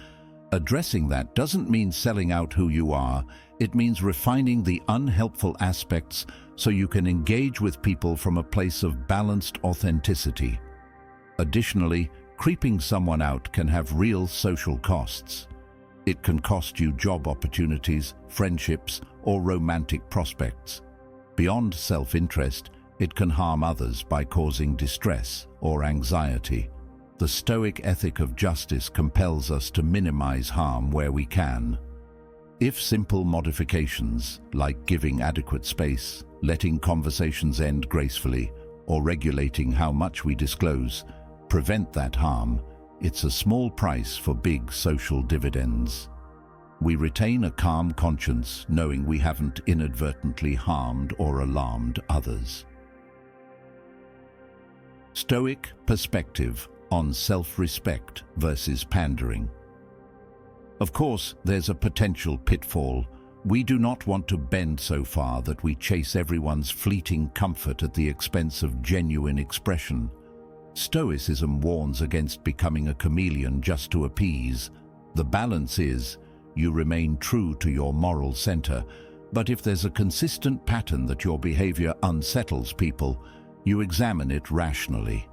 Addressing that doesn't mean selling out who you are. It means refining the unhelpful aspects so you can engage with people from a place of balanced authenticity. Additionally, creeping someone out can have real social costs. It can cost you job opportunities, friendships, or romantic prospects. Beyond self-interest, it can harm others by causing distress or anxiety. The Stoic ethic of justice compels us to minimize harm where we can. If simple modifications, like giving adequate space, letting conversations end gracefully, or regulating how much we disclose, prevent that harm, it's a small price for big social dividends. We retain a calm conscience knowing we haven't inadvertently harmed or alarmed others. Stoic perspective on self-respect versus pandering. Of course, there's a potential pitfall. We do not want to bend so far that we chase everyone's fleeting comfort at the expense of genuine expression. Stoicism warns against becoming a chameleon just to appease. The balance is, you remain true to your moral center, but if there's a consistent pattern that your behavior unsettles people, you examine it rationally.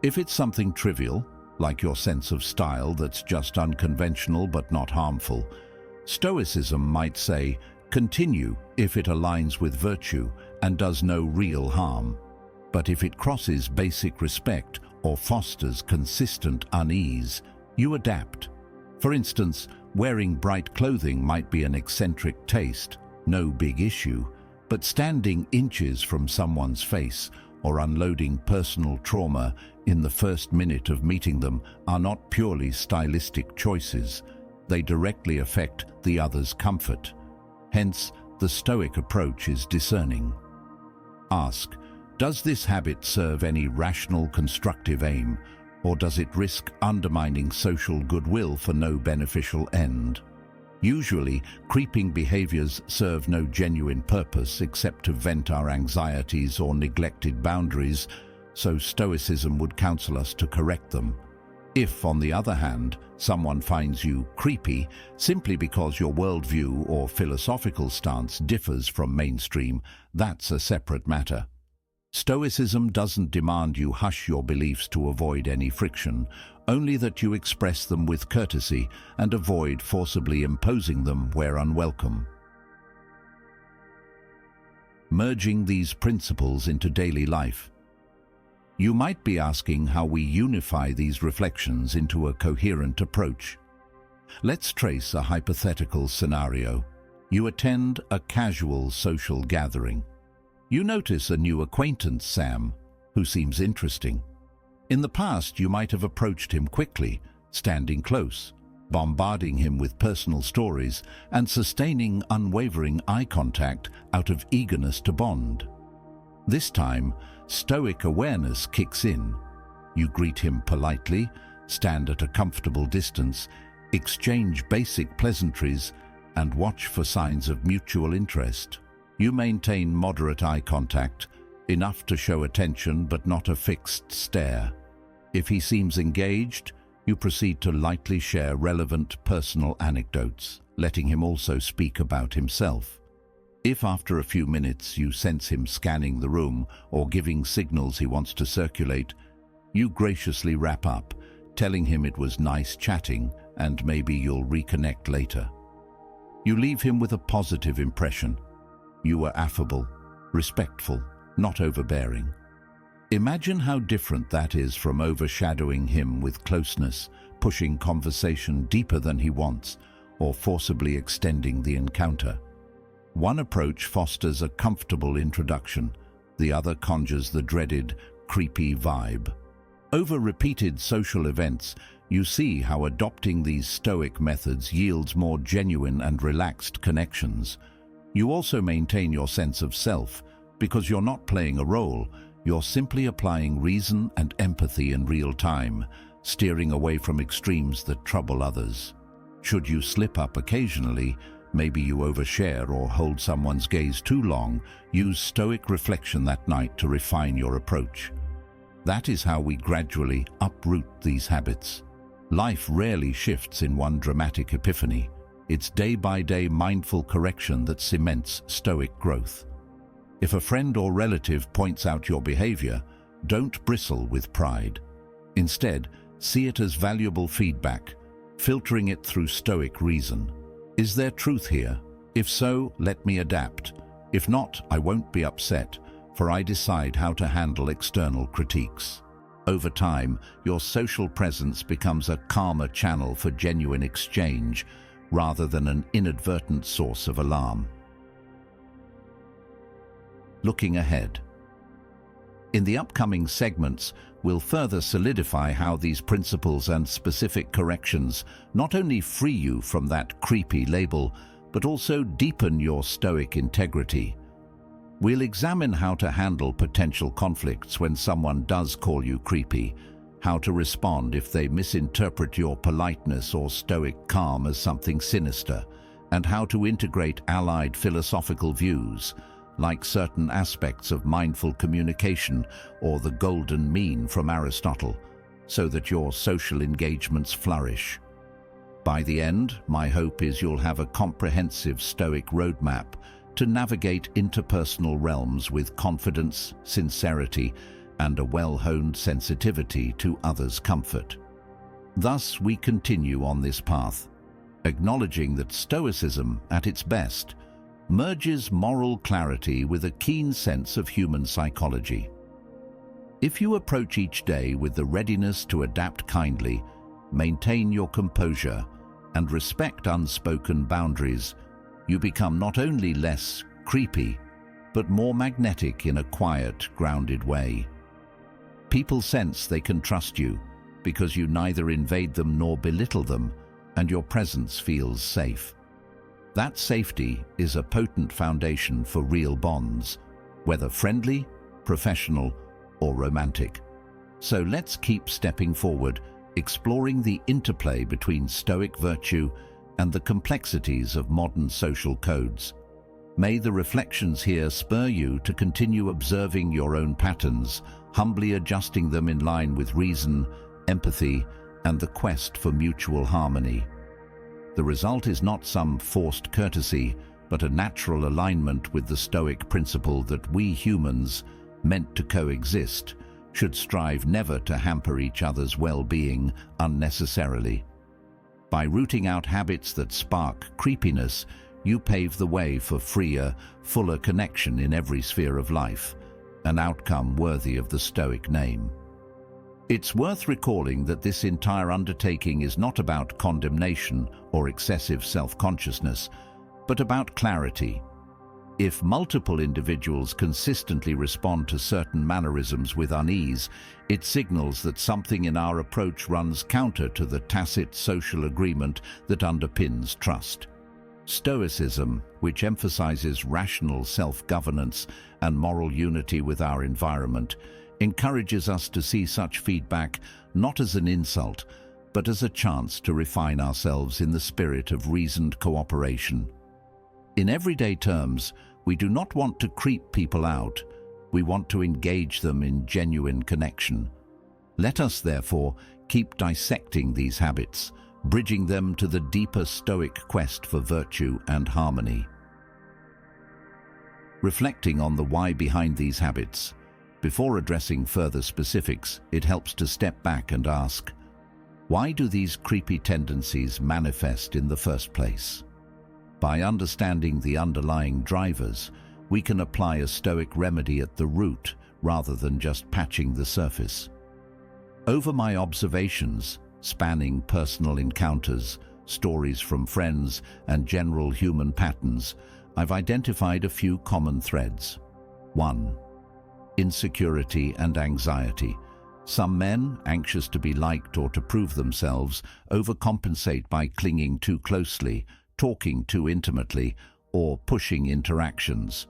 If it's something trivial, like your sense of style that's just unconventional but not harmful, Stoicism might say, continue if it aligns with virtue and does no real harm. But if it crosses basic respect or fosters consistent unease, you adapt. For instance, wearing bright clothing might be an eccentric taste, no big issue, but standing inches from someone's face or unloading personal trauma in the first minute of meeting them are not purely stylistic choices. They directly affect the other's comfort. Hence, the Stoic approach is discerning. Ask, Does this habit serve any rational, constructive aim, or does it risk undermining social goodwill for no beneficial end? Usually, creeping behaviors serve no genuine purpose except to vent our anxieties or neglected boundaries, so Stoicism would counsel us to correct them. If, on the other hand, someone finds you creepy simply because your worldview or philosophical stance differs from mainstream, that's a separate matter. Stoicism doesn't demand you hush your beliefs to avoid any friction, only that you express them with courtesy and avoid forcibly imposing them where unwelcome. Merging these principles into daily life. You might be asking how we unify these reflections into a coherent approach. Let's trace a hypothetical scenario. You attend a casual social gathering. You notice a new acquaintance, Sam, who seems interesting. In the past, you might have approached him quickly, standing close, bombarding him with personal stories, and sustaining unwavering eye contact out of eagerness to bond. This time, Stoic awareness kicks in. You greet him politely, stand at a comfortable distance, exchange basic pleasantries, and watch for signs of mutual interest. You maintain moderate eye contact, enough to show attention but not a fixed stare. If he seems engaged, you proceed to lightly share relevant personal anecdotes, letting him also speak about himself. If after a few minutes you sense him scanning the room or giving signals he wants to circulate, you graciously wrap up, telling him it was nice chatting and maybe you'll reconnect later. You leave him with a positive impression. You were affable, respectful, not overbearing. Imagine how different that is from overshadowing him with closeness, pushing conversation deeper than he wants, or forcibly extending the encounter. One approach fosters a comfortable introduction, the other conjures the dreaded, creepy vibe. Over repeated social events, you see how adopting these Stoic methods yields more genuine and relaxed connections. You also maintain your sense of self, because you're not playing a role, you're simply applying reason and empathy in real time, steering away from extremes that trouble others. Should you slip up occasionally, maybe you overshare or hold someone's gaze too long, use Stoic reflection that night to refine your approach. That is how we gradually uproot these habits. Life rarely shifts in one dramatic epiphany. It's day-by-day mindful correction that cements Stoic growth. If a friend or relative points out your behavior, don't bristle with pride. Instead, see it as valuable feedback, filtering it through Stoic reason. Is there truth here? If so, let me adapt. If not, I won't be upset, for I decide how to handle external critiques. Over time, your social presence becomes a calmer channel for genuine exchange, rather than an inadvertent source of alarm. Looking ahead. In the upcoming segments, we'll further solidify how these principles and specific corrections not only free you from that creepy label, but also deepen your Stoic integrity. We'll examine how to handle potential conflicts when someone does call you creepy, how to respond if they misinterpret your politeness or Stoic calm as something sinister, and how to integrate allied philosophical views, like certain aspects of mindful communication or the golden mean from Aristotle, so that your social engagements flourish. By the end, my hope is you'll have a comprehensive Stoic roadmap to navigate interpersonal realms with confidence, sincerity, and a well-honed sensitivity to others' comfort. Thus, we continue on this path, acknowledging that Stoicism, at its best, merges moral clarity with a keen sense of human psychology. If you approach each day with the readiness to adapt kindly, maintain your composure, and respect unspoken boundaries, you become not only less creepy, but more magnetic in a quiet, grounded way. People sense they can trust you because you neither invade them nor belittle them, and your presence feels safe. That safety is a potent foundation for real bonds, whether friendly, professional, or romantic. So let's keep stepping forward, exploring the interplay between Stoic virtue and the complexities of modern social codes. May the reflections here spur you to continue observing your own patterns, humbly adjusting them in line with reason, empathy, and the quest for mutual harmony. The result is not some forced courtesy, but a natural alignment with the Stoic principle that we humans, meant to coexist, should strive never to hamper each other's well-being unnecessarily. By rooting out habits that spark creepiness, you pave the way for freer, fuller connection in every sphere of life, an outcome worthy of the Stoic name. It's worth recalling that this entire undertaking is not about condemnation or excessive self-consciousness, but about clarity. If multiple individuals consistently respond to certain mannerisms with unease, it signals that something in our approach runs counter to the tacit social agreement that underpins trust. Stoicism, which emphasizes rational self-governance and moral unity with our environment, encourages us to see such feedback not as an insult, but as a chance to refine ourselves in the spirit of reasoned cooperation. In everyday terms, we do not want to creep people out. We want to engage them in genuine connection. Let us, therefore, keep dissecting these habits, bridging them to the deeper Stoic quest for virtue and harmony. Reflecting on the why behind these habits, before addressing further specifics, it helps to step back and ask, why do these creepy tendencies manifest in the first place? By understanding the underlying drivers, we can apply a Stoic remedy at the root rather than just patching the surface. Over my observations, spanning personal encounters, stories from friends, and general human patterns, I've identified a few common threads. 1. Insecurity and anxiety. Some men, anxious to be liked or to prove themselves, overcompensate by clinging too closely, talking too intimately, or pushing interactions.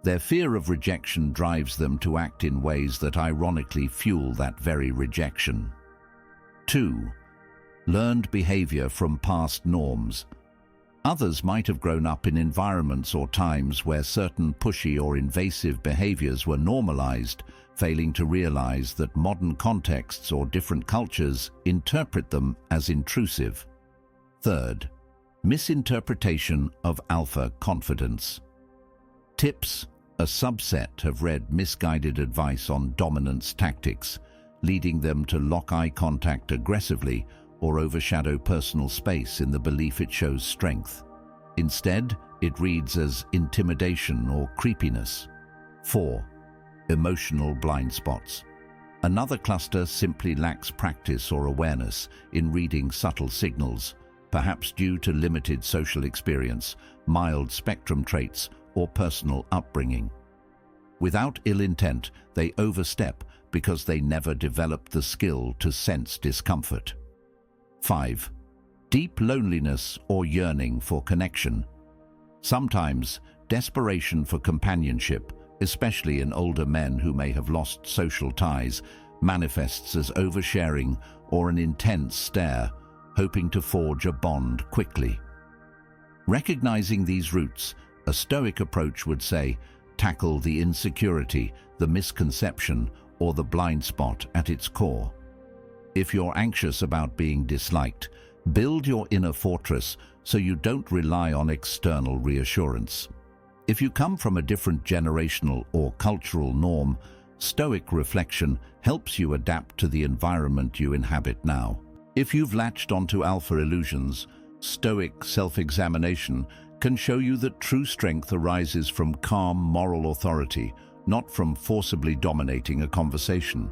Their fear of rejection drives them to act in ways that ironically fuel that very rejection. 2. Learned behavior from past norms. Others might have grown up in environments or times where certain pushy or invasive behaviors were normalized, failing to realize that modern contexts or different cultures interpret them as intrusive. 3. Misinterpretation of alpha confidence. Tips: a subset have read misguided advice on dominance tactics, leading them to lock eye contact aggressively or overshadow personal space in the belief it shows strength. Instead, it reads as intimidation or creepiness. 4. Emotional blind spots. Another cluster simply lacks practice or awareness in reading subtle signals, perhaps due to limited social experience, mild spectrum traits, or personal upbringing. Without ill intent, they overstep because they never developed the skill to sense discomfort. 5. Deep loneliness or yearning for connection. Sometimes, desperation for companionship, especially in older men who may have lost social ties, manifests as oversharing or an intense stare, hoping to forge a bond quickly. Recognizing these roots, a Stoic approach would say, tackle the insecurity, the misconception, or the blind spot at its core. If you're anxious about being disliked, build your inner fortress so you don't rely on external reassurance. If you come from a different generational or cultural norm, Stoic reflection helps you adapt to the environment you inhabit now. If you've latched onto alpha illusions, Stoic self-examination can show you that true strength arises from calm moral authority, not from forcibly dominating a conversation.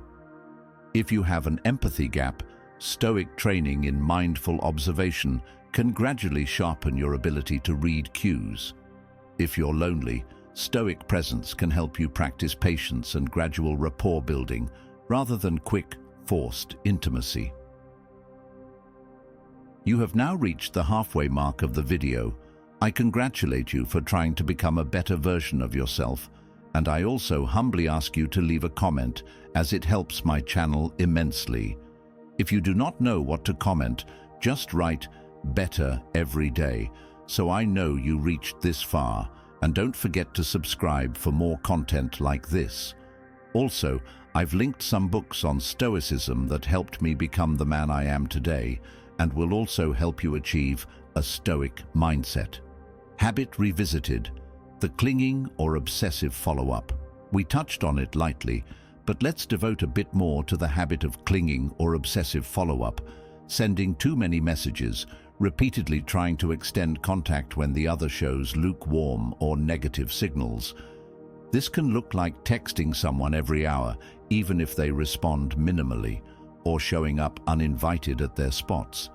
If you have an empathy gap, Stoic training in mindful observation can gradually sharpen your ability to read cues. If you're lonely, Stoic presence can help you practice patience and gradual rapport building rather than quick, forced intimacy. You have now reached the halfway mark of the video. I congratulate you for trying to become a better version of yourself, And I also humbly ask you to leave a comment, as it helps my channel immensely. If you do not know what to comment, just write "better" every day, so I know you reached this far, and don't forget to subscribe for more content like this. Also, I've linked some books on Stoicism that helped me become the man I am today, and will also help you achieve a Stoic mindset. Habit revisited: the clinging or obsessive follow-up. We touched on it lightly, but let's devote a bit more to the habit of clinging or obsessive follow-up, sending too many messages, repeatedly trying to extend contact when the other shows lukewarm or negative signals. This can look like texting someone every hour, even if they respond minimally, or showing up uninvited at their spots.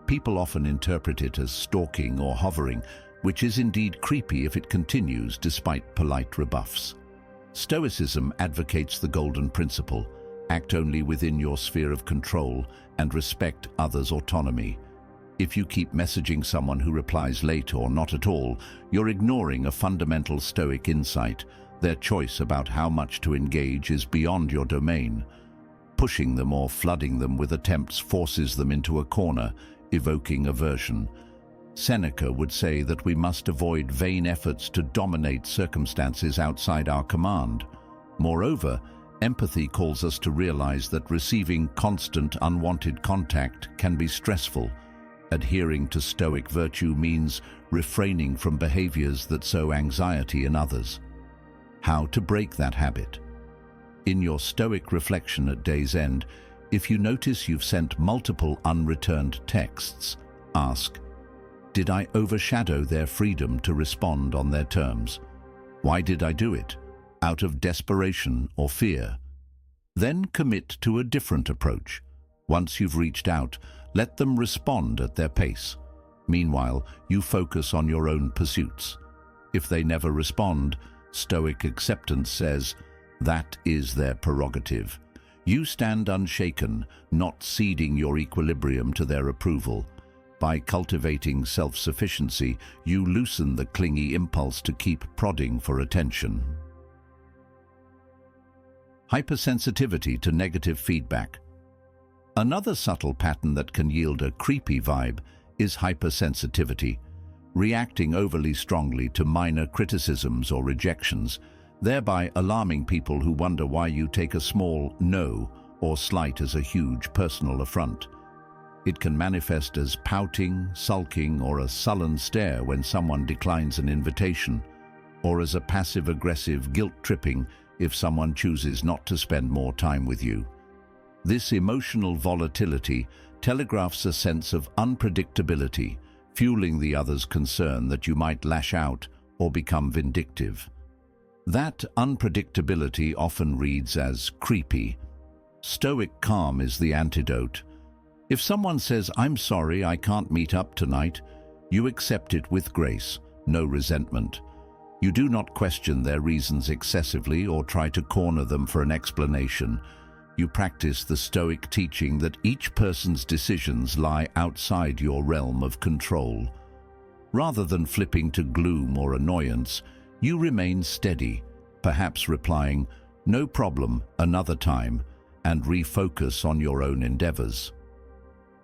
People often interpret it as stalking or hovering, which is indeed creepy if it continues despite polite rebuffs. Stoicism advocates the golden principle: act only within your sphere of control and respect others' autonomy. If you keep messaging someone who replies late or not at all, you're ignoring a fundamental Stoic insight. Their choice about how much to engage is beyond your domain. Pushing them or flooding them with attempts forces them into a corner, evoking aversion. Seneca would say that we must avoid vain efforts to dominate circumstances outside our command. Moreover, empathy calls us to realize that receiving constant unwanted contact can be stressful. Adhering to Stoic virtue means refraining from behaviors that sow anxiety in others. How to break that habit? In your Stoic reflection at day's end, if you notice you've sent multiple unreturned texts, ask, did I overshadow their freedom to respond on their terms? Why did I do it? Out of desperation or fear? Then commit to a different approach. Once you've reached out, let them respond at their pace. Meanwhile, you focus on your own pursuits. If they never respond, Stoic acceptance says, that is their prerogative. You stand unshaken, not ceding your equilibrium to their approval. By cultivating self-sufficiency, you loosen the clingy impulse to keep prodding for attention. Hypersensitivity to negative feedback. Another subtle pattern that can yield a creepy vibe is hypersensitivity, reacting overly strongly to minor criticisms or rejections, thereby alarming people who wonder why you take a small no or slight as a huge personal affront. It can manifest as pouting, sulking, or a sullen stare when someone declines an invitation, or as a passive-aggressive guilt-tripping if someone chooses not to spend more time with you. This emotional volatility telegraphs a sense of unpredictability, fueling the other's concern that you might lash out or become vindictive. That unpredictability often reads as creepy. Stoic calm is the antidote. If someone says, "I'm sorry, I can't meet up tonight," you accept it with grace, no resentment. You do not question their reasons excessively or try to corner them for an explanation. You practice the Stoic teaching that each person's decisions lie outside your realm of control. Rather than flipping to gloom or annoyance, you remain steady, perhaps replying, "No problem, another time," and refocus on your own endeavors.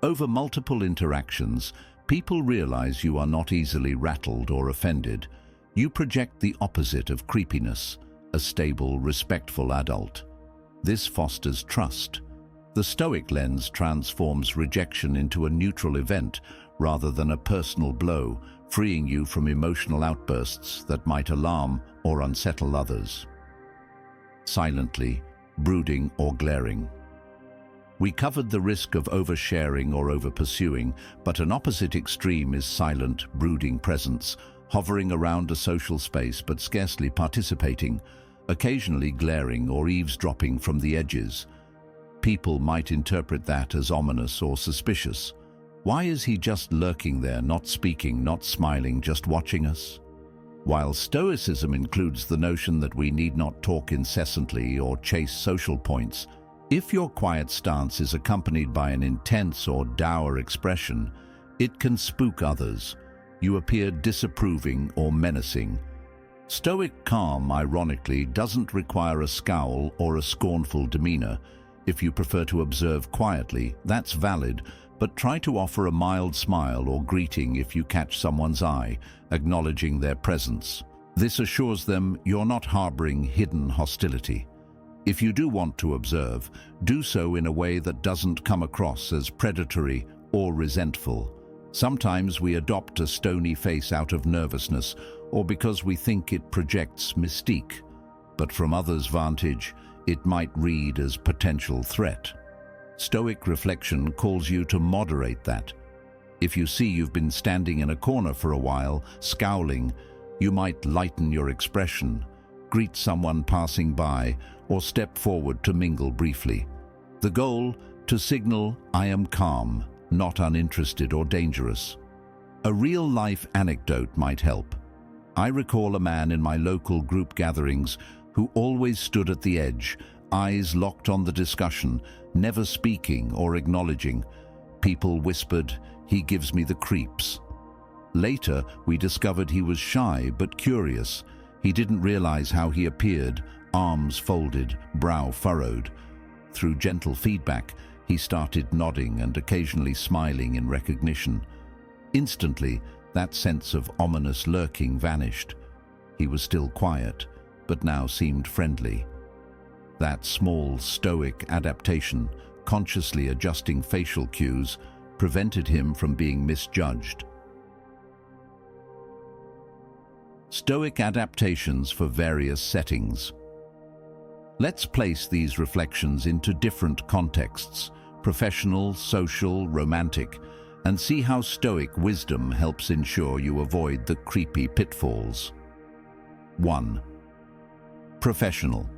Over multiple interactions, people realize you are not easily rattled or offended. You project the opposite of creepiness, a stable, respectful adult. This fosters trust. The Stoic lens transforms rejection into a neutral event rather than a personal blow, freeing you from emotional outbursts that might alarm or unsettle others. Silently, brooding or glaring. We covered the risk of oversharing or overpursuing, but an opposite extreme is silent, brooding presence, hovering around a social space but scarcely participating, occasionally glaring or eavesdropping from the edges. People might interpret that as ominous or suspicious. Why is he just lurking there, not speaking, not smiling, just watching us? While Stoicism includes the notion that we need not talk incessantly or chase social points, if your quiet stance is accompanied by an intense or dour expression, it can spook others. You appear disapproving or menacing. Stoic calm, ironically, doesn't require a scowl or a scornful demeanor. If you prefer to observe quietly, that's valid, but try to offer a mild smile or greeting if you catch someone's eye, acknowledging their presence. This assures them you're not harboring hidden hostility. If you do want to observe, do so in a way that doesn't come across as predatory or resentful. Sometimes we adopt a stony face out of nervousness or because we think it projects mystique, but from others' vantage, it might read as potential threat. Stoic reflection calls you to moderate that. If you see you've been standing in a corner for a while, scowling, you might lighten your expression, greet someone passing by, or step forward to mingle briefly. The goal, to signal, I am calm, not uninterested or dangerous. A real-life anecdote might help. I recall a man in my local group gatherings who always stood at the edge, eyes locked on the discussion, never speaking or acknowledging. People whispered, "He gives me the creeps." Later, we discovered he was shy but curious. He didn't realize how he appeared, arms folded, brow furrowed. Through gentle feedback, he started nodding and occasionally smiling in recognition. Instantly, that sense of ominous lurking vanished. He was still quiet, but now seemed friendly. That small, stoic adaptation, consciously adjusting facial cues, prevented him from being misjudged. Stoic adaptations for various settings. Let's place these reflections into different contexts, professional, social, romantic, and see how Stoic wisdom helps ensure you avoid the creepy pitfalls. 1. Professional.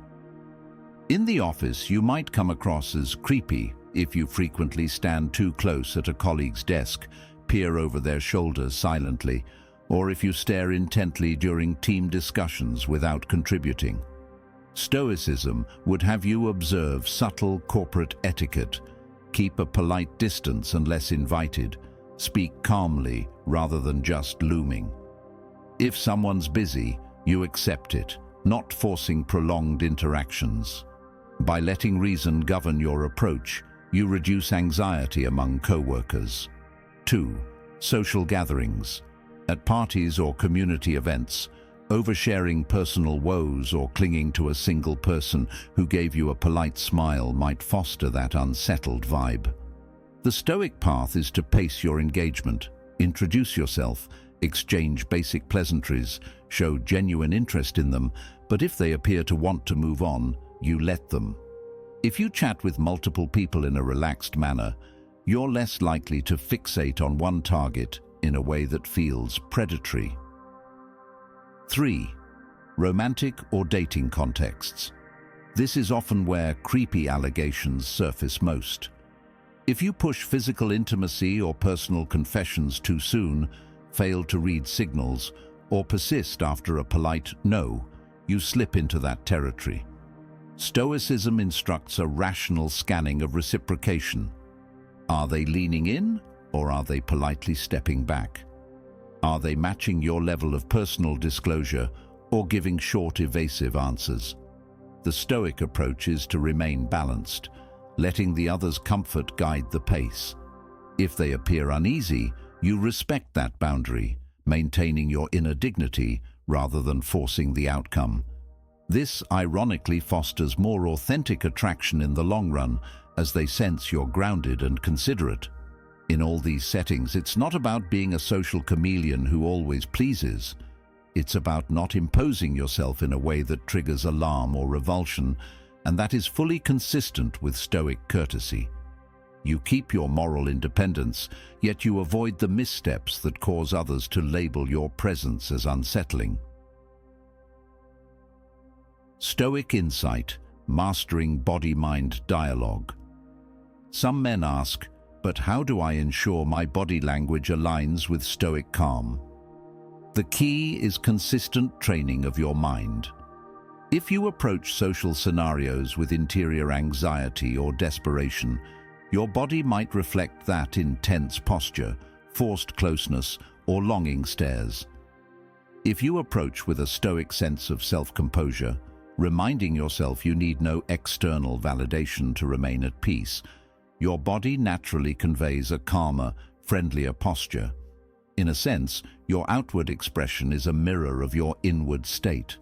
In the office, you might come across as creepy if you frequently stand too close at a colleague's desk, peer over their shoulders silently, or if you stare intently during team discussions without contributing. Stoicism would have you observe subtle corporate etiquette, keep a polite distance unless invited, speak calmly rather than just looming. If someone's busy, you accept it, not forcing prolonged interactions. By letting reason govern your approach, you reduce anxiety among co-workers. 2. Social gatherings. At parties or community events, oversharing personal woes or clinging to a single person who gave you a polite smile might foster that unsettled vibe. The Stoic path is to pace your engagement, introduce yourself, exchange basic pleasantries, show genuine interest in them, but if they appear to want to move on, you let them. If you chat with multiple people in a relaxed manner, you're less likely to fixate on one target in a way that feels predatory. 3. Romantic or dating contexts. This is often where creepy allegations surface most. If you push physical intimacy or personal confessions too soon, fail to read signals, or persist after a polite no, you slip into that territory. Stoicism instructs a rational scanning of reciprocation. Are they leaning in, or are they politely stepping back? Are they matching your level of personal disclosure or giving short, evasive answers? The Stoic approach is to remain balanced, letting the other's comfort guide the pace. If they appear uneasy, you respect that boundary, maintaining your inner dignity rather than forcing the outcome. This ironically fosters more authentic attraction in the long run, as they sense you're grounded and considerate. In all these settings, it's not about being a social chameleon who always pleases. It's about not imposing yourself in a way that triggers alarm or revulsion, and that is fully consistent with Stoic courtesy. You keep your moral independence, yet you avoid the missteps that cause others to label your presence as unsettling. Stoic insight, mastering body-mind dialogue. Some men ask, but how do I ensure my body language aligns with Stoic calm? The key is consistent training of your mind. If you approach social scenarios with interior anxiety or desperation, your body might reflect that in tense posture, forced closeness, or longing stares. If you approach with a Stoic sense of self-composure, reminding yourself you need no external validation to remain at peace, your body naturally conveys a calmer, friendlier posture. In a sense, your outward expression is a mirror of your inward state.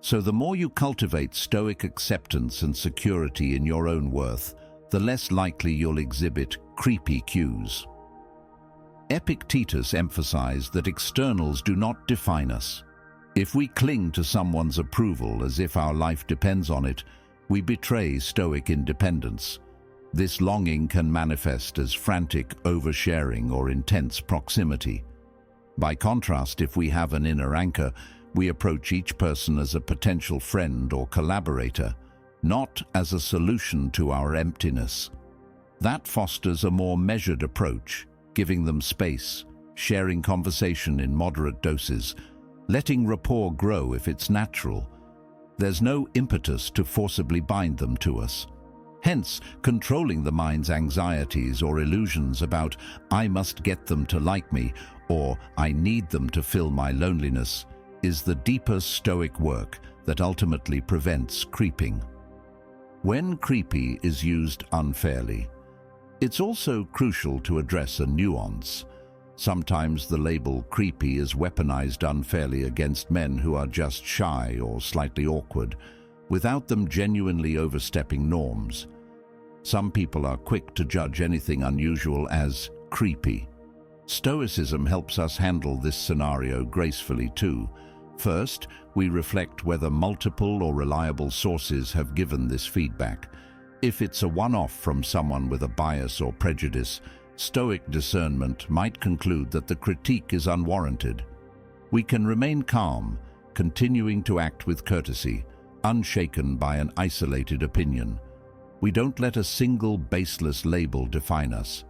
So the more you cultivate Stoic acceptance and security in your own worth, the less likely you'll exhibit creepy cues. Epictetus emphasized that externals do not define us. If we cling to someone's approval as if our life depends on it, we betray Stoic independence. This longing can manifest as frantic oversharing or intense proximity. By contrast, if we have an inner anchor, we approach each person as a potential friend or collaborator, not as a solution to our emptiness. That fosters a more measured approach, giving them space, sharing conversation in moderate doses, letting rapport grow if it's natural. There's no impetus to forcibly bind them to us. Hence, controlling the mind's anxieties or illusions about "I must get them to like me" or "I need them to fill my loneliness" is the deeper Stoic work that ultimately prevents creeping. When creepy is used unfairly, it's also crucial to address a nuance. Sometimes the label creepy is weaponized unfairly against men who are just shy or slightly awkward, without them genuinely overstepping norms. Some people are quick to judge anything unusual as creepy. Stoicism helps us handle this scenario gracefully too. First, we reflect whether multiple or reliable sources have given this feedback. If it's a one-off from someone with a bias or prejudice, Stoic discernment might conclude that the critique is unwarranted. We can remain calm, continuing to act with courtesy, unshaken by an isolated opinion. We don't let a single baseless label define us.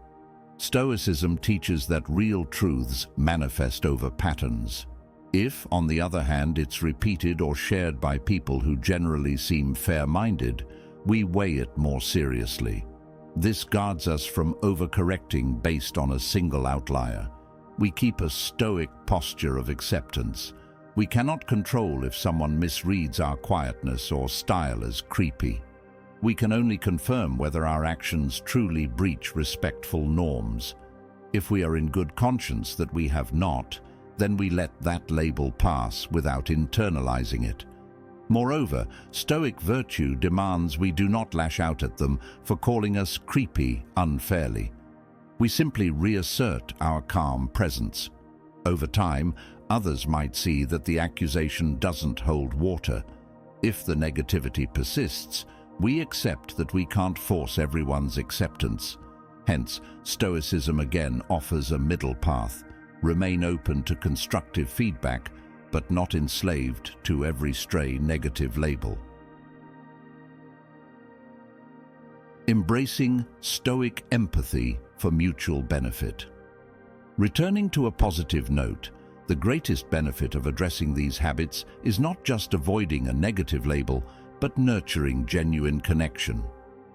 Stoicism teaches that real truths manifest over patterns. If, on the other hand, it's repeated or shared by people who generally seem fair-minded, we weigh it more seriously. This guards us from overcorrecting based on a single outlier. We keep a Stoic posture of acceptance. We cannot control if someone misreads our quietness or style as creepy. We can only confirm whether our actions truly breach respectful norms. If we are in good conscience that we have not, then we let that label pass without internalizing it. Moreover, Stoic virtue demands we do not lash out at them for calling us creepy unfairly. We simply reassert our calm presence. Over time, others might see that the accusation doesn't hold water. If the negativity persists, we accept that we can't force everyone's acceptance. Hence, Stoicism again offers a middle path. Remain open to constructive feedback, but not enslaved to every stray negative label. Embracing Stoic empathy for mutual benefit. Returning to a positive note, the greatest benefit of addressing these habits is not just avoiding a negative label, but nurturing genuine connection.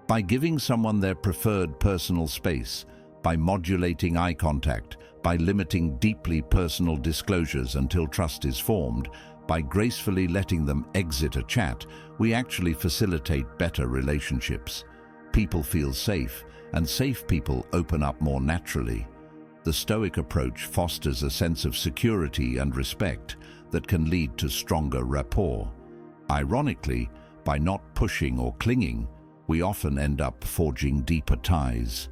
By giving someone their preferred personal space, by modulating eye contact, by limiting deeply personal disclosures until trust is formed, by gracefully letting them exit a chat, we actually facilitate better relationships. People feel safe, and safe people open up more naturally. The Stoic approach fosters a sense of security and respect that can lead to stronger rapport. Ironically, by not pushing or clinging, we often end up forging deeper ties.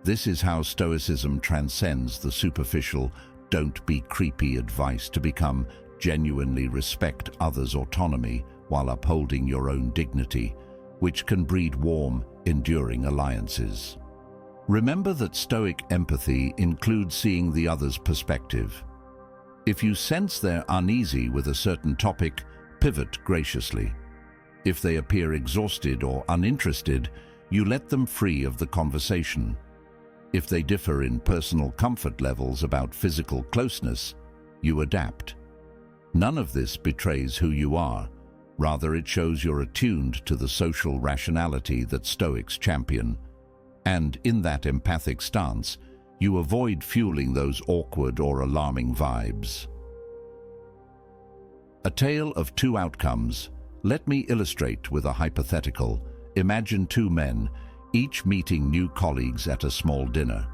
This is how Stoicism transcends the superficial, "don't be creepy" advice to become genuinely respect others' autonomy while upholding your own dignity, which can breed warm, enduring alliances. Remember that Stoic empathy includes seeing the other's perspective. If you sense they're uneasy with a certain topic, pivot graciously. If they appear exhausted or uninterested, you let them free of the conversation. If they differ in personal comfort levels about physical closeness, you adapt. None of this betrays who you are. Rather, it shows you're attuned to the social rationality that Stoics champion. And in that empathic stance, you avoid fueling those awkward or alarming vibes. A tale of two outcomes. Let me illustrate with a hypothetical. Imagine two men, each meeting new colleagues at a small dinner.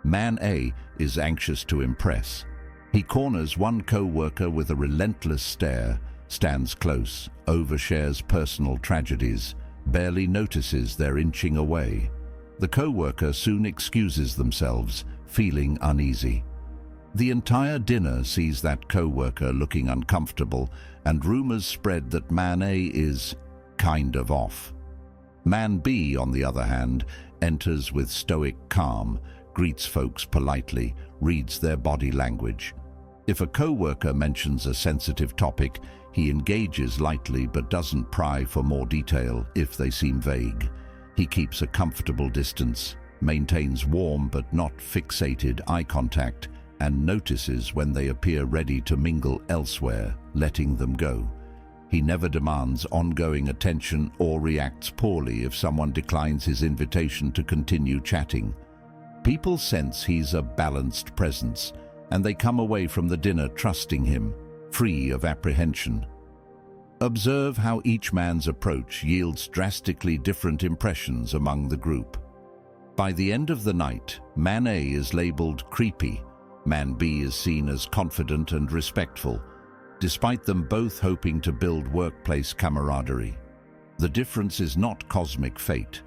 Man A is anxious to impress. He corners one co-worker with a relentless stare, stands close, overshares personal tragedies, barely notices they're inching away. The co-worker soon excuses themselves, feeling uneasy. The entire dinner sees that co-worker looking uncomfortable, and rumors spread that Man A is kind of off. Man B, on the other hand, enters with stoic calm, greets folks politely, reads their body language. If a co-worker mentions a sensitive topic, he engages lightly but doesn't pry for more detail if they seem vague. He keeps a comfortable distance, maintains warm but not fixated eye contact, and notices when they appear ready to mingle elsewhere, letting them go. He never demands ongoing attention or reacts poorly if someone declines his invitation to continue chatting. People sense he's a balanced presence, and they come away from the dinner trusting him, free of apprehension. Observe how each man's approach yields drastically different impressions among the group. By the end of the night, Man A is labeled creepy, Man B is seen as confident and respectful, despite them both hoping to build workplace camaraderie. The difference is not cosmic fate,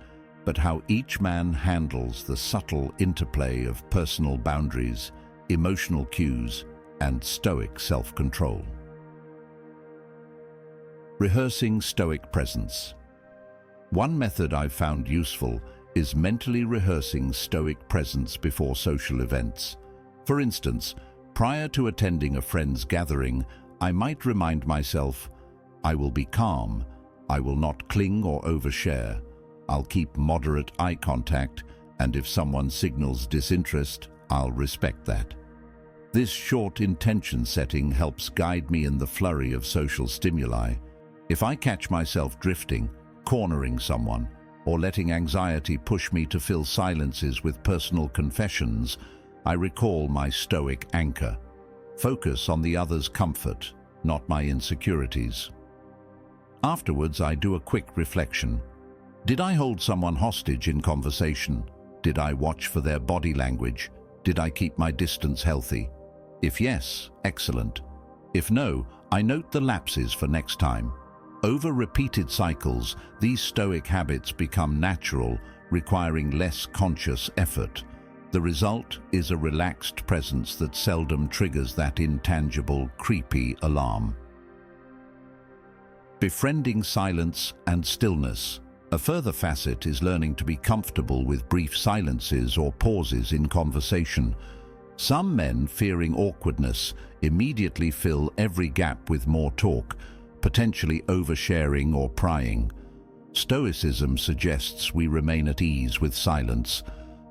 but how each man handles the subtle interplay of personal boundaries, emotional cues, and stoic self-control. Rehearsing stoic presence. One method I've found useful is mentally rehearsing stoic presence before social events. For instance, prior to attending a friend's gathering, I might remind myself, I will be calm, I will not cling or overshare, I'll keep moderate eye contact, and if someone signals disinterest, I'll respect that. This short intention setting helps guide me in the flurry of social stimuli. If I catch myself drifting, cornering someone, or letting anxiety push me to fill silences with personal confessions, I recall my stoic anchor. Focus on the other's comfort, not my insecurities. Afterwards, I do a quick reflection. Did I hold someone hostage in conversation? Did I watch for their body language? Did I keep my distance healthy? If yes, excellent. If no, I note the lapses for next time. Over repeated cycles, these stoic habits become natural, requiring less conscious effort. The result is a relaxed presence that seldom triggers that intangible, creepy alarm. Befriending silence and stillness. A further facet is learning to be comfortable with brief silences or pauses in conversation. Some men, fearing awkwardness, immediately fill every gap with more talk, potentially oversharing or prying. Stoicism suggests we remain at ease with silence.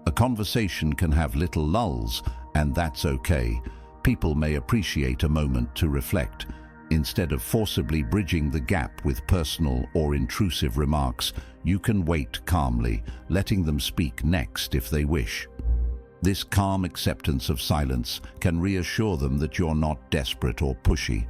A conversation can have little lulls, and that's okay. People may appreciate a moment to reflect. Instead of forcibly bridging the gap with personal or intrusive remarks, you can wait calmly, letting them speak next if they wish. This calm acceptance of silence can reassure them that you're not desperate or pushy.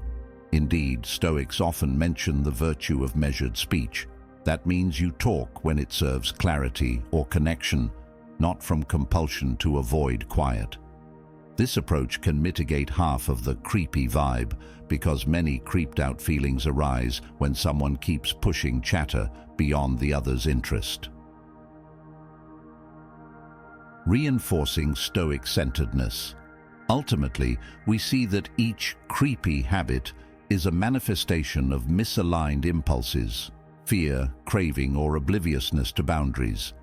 Indeed, Stoics often mention the virtue of measured speech. That means you talk when it serves clarity or connection, not from compulsion to avoid quiet. This approach can mitigate half of the creepy vibe, because many creeped-out feelings arise when someone keeps pushing chatter beyond the other's interest. Reinforcing Stoic centeredness. Ultimately, we see that each creepy habit is a manifestation of misaligned impulses, fear, craving, or obliviousness to boundaries.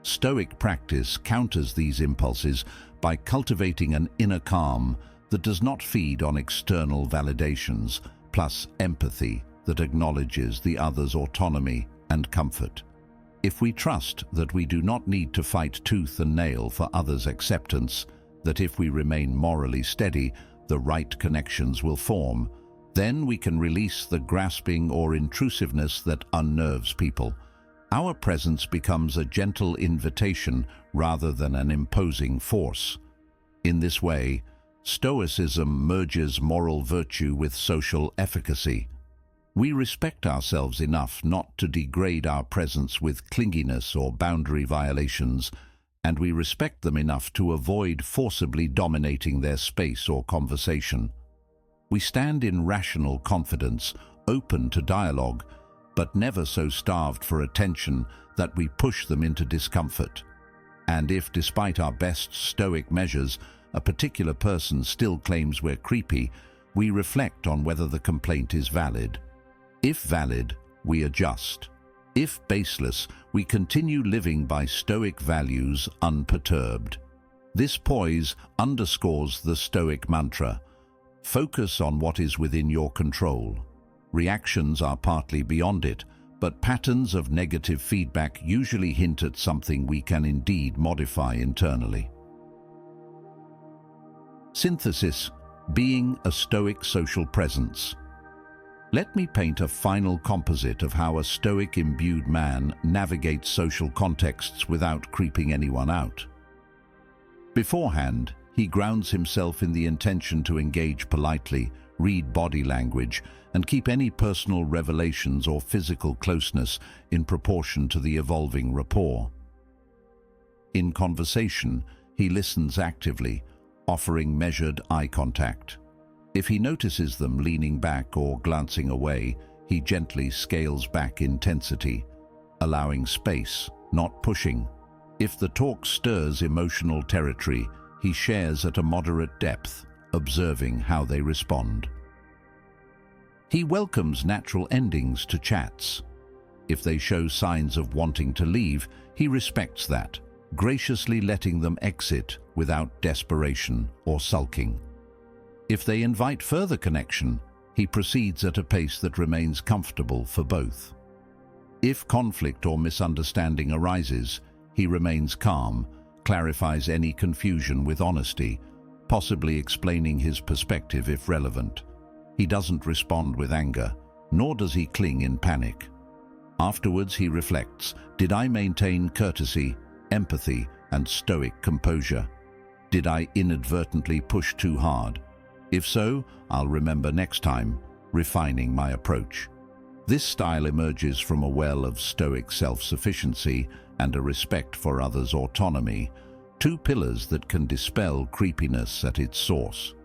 Stoic practice counters these impulses by cultivating an inner calm that does not feed on external validations, plus empathy that acknowledges the other's autonomy and comfort. If we trust that we do not need to fight tooth and nail for others' acceptance, that if we remain morally steady, the right connections will form, then we can release the grasping or intrusiveness that unnerves people. Our presence becomes a gentle invitation rather than an imposing force. In this way, Stoicism merges moral virtue with social efficacy. We respect ourselves enough not to degrade our presence with clinginess or boundary violations, and we respect them enough to avoid forcibly dominating their space or conversation. We stand in rational confidence, open to dialogue, but never so starved for attention that we push them into discomfort. And if, despite our best Stoic measures, a particular person still claims we're creepy, we reflect on whether the complaint is valid. If valid, we adjust. If baseless, we continue living by Stoic values unperturbed. This poise underscores the Stoic mantra: focus on what is within your control. Reactions are partly beyond it, but patterns of negative feedback usually hint at something we can indeed modify internally. Synthesis: being a Stoic social presence. Let me paint a final composite of how a Stoic-imbued man navigates social contexts without creeping anyone out. Beforehand, he grounds himself in the intention to engage politely, read body language, and keep any personal revelations or physical closeness in proportion to the evolving rapport. In conversation, he listens actively, offering measured eye contact. If he notices them leaning back or glancing away, he gently scales back intensity, allowing space, not pushing. If the talk stirs emotional territory, he shares at a moderate depth, observing how they respond. He welcomes natural endings to chats. If they show signs of wanting to leave, he respects that, graciously letting them exit without desperation or sulking. If they invite further connection, he proceeds at a pace that remains comfortable for both. If conflict or misunderstanding arises, he remains calm, clarifies any confusion with honesty, possibly explaining his perspective if relevant. He doesn't respond with anger, nor does he cling in panic. Afterwards he reflects: did I maintain courtesy, empathy, and Stoic composure? Did I inadvertently push too hard? If so, I'll remember next time, refining my approach. This style emerges from a well of Stoic self-sufficiency and a respect for others' autonomy, two pillars that can dispel creepiness at its source.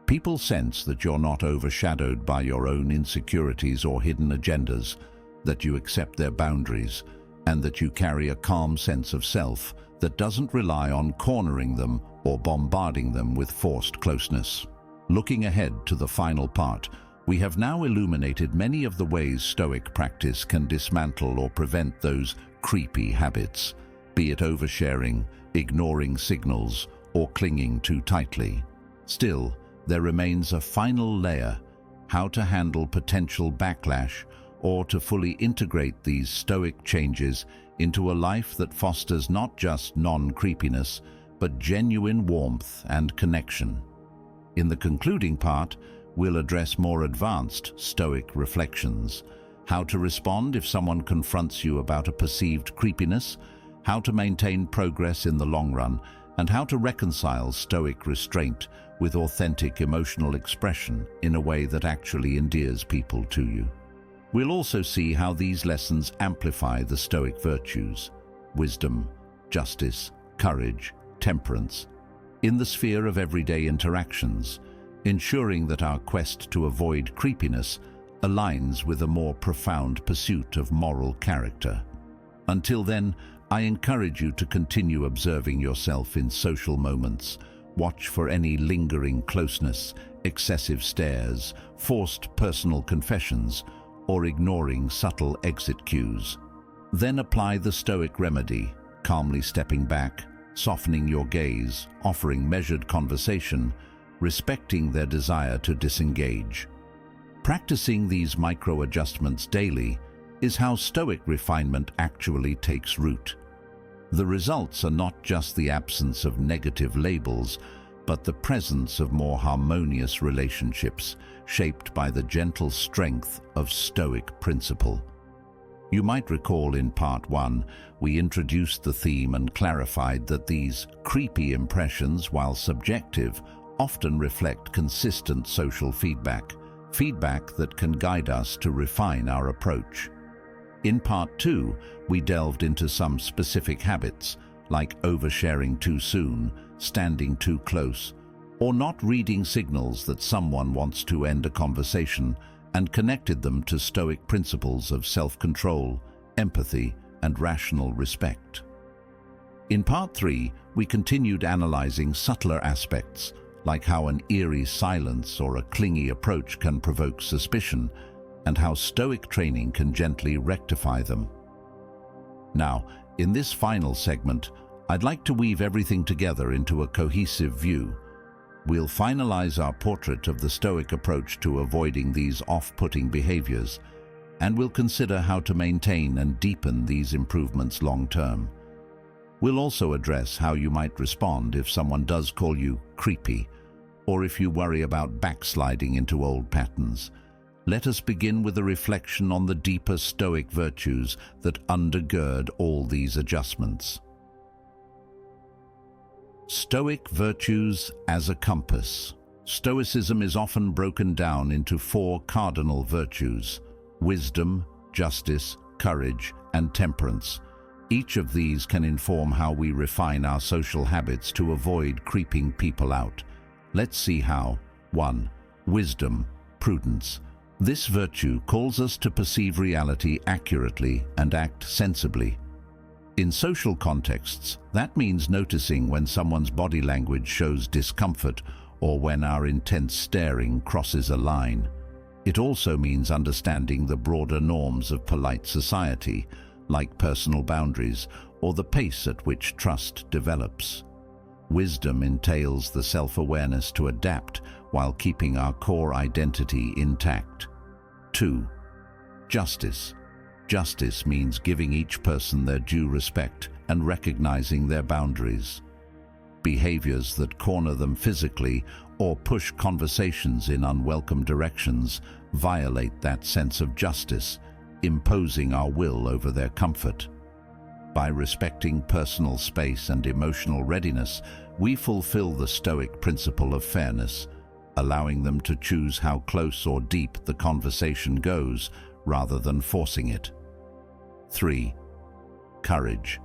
People sense that you're not overshadowed by your own insecurities or hidden agendas, that you accept their boundaries, and that you carry a calm sense of self that doesn't rely on cornering them or bombarding them with forced closeness. Looking ahead to the final part, we have now illuminated many of the ways Stoic practice can dismantle or prevent those creepy habits, be it oversharing, ignoring signals, or clinging too tightly. Still, there remains a final layer: how to handle potential backlash or to fully integrate these Stoic changes into a life that fosters not just non-creepiness, but genuine warmth and connection. In the concluding part, we'll address more advanced Stoic reflections: how to respond if someone confronts you about a perceived creepiness, how to maintain progress in the long run, and how to reconcile Stoic restraint with authentic emotional expression in a way that actually endears people to you. We'll also see how these lessons amplify the Stoic virtues: wisdom, justice, courage, temperance, in the sphere of everyday interactions, ensuring that our quest to avoid creepiness aligns with a more profound pursuit of moral character. Until then, I encourage you to continue observing yourself in social moments. Watch for any lingering closeness, excessive stares, forced personal confessions, or ignoring subtle exit cues. Then apply the Stoic remedy, calmly stepping back, softening your gaze, offering measured conversation, respecting their desire to disengage. Practicing these micro-adjustments daily is how Stoic refinement actually takes root. The results are not just the absence of negative labels, but the presence of more harmonious relationships shaped by the gentle strength of Stoic principle. You might recall in Part 1, we introduced the theme and clarified that these creepy impressions, while subjective, often reflect consistent social feedback, feedback that can guide us to refine our approach. In Part 2, we delved into some specific habits, like oversharing too soon, standing too close, or not reading signals that someone wants to end a conversation, and connected them to Stoic principles of self-control, empathy, and rational respect. In Part 3, we continued analyzing subtler aspects, like how an eerie silence or a clingy approach can provoke suspicion, and how Stoic training can gently rectify them. Now, in this final segment, I'd like to weave everything together into a cohesive view. We'll finalize our portrait of the Stoic approach to avoiding these off-putting behaviors, and we'll consider how to maintain and deepen these improvements long-term. We'll also address how you might respond if someone does call you creepy, or if you worry about backsliding into old patterns. Let us begin with a reflection on the deeper Stoic virtues that undergird all these adjustments. Stoic virtues as a compass. Stoicism is often broken down into 4 cardinal virtues: wisdom, justice, courage, and temperance. Each of these can inform how we refine our social habits to avoid creeping people out. Let's see how. 1. Wisdom, prudence. This virtue calls us to perceive reality accurately and act sensibly. In social contexts, that means noticing when someone's body language shows discomfort or when our intense staring crosses a line. It also means understanding the broader norms of polite society, like personal boundaries or the pace at which trust develops. Wisdom entails the self-awareness to adapt while keeping our core identity intact. 2. Justice. Justice means giving each person their due respect and recognizing their boundaries. Behaviors that corner them physically or push conversations in unwelcome directions violate that sense of justice, imposing our will over their comfort. By respecting personal space and emotional readiness, we fulfill the Stoic principle of fairness, allowing them to choose how close or deep the conversation goes rather than forcing it. 3. Courage.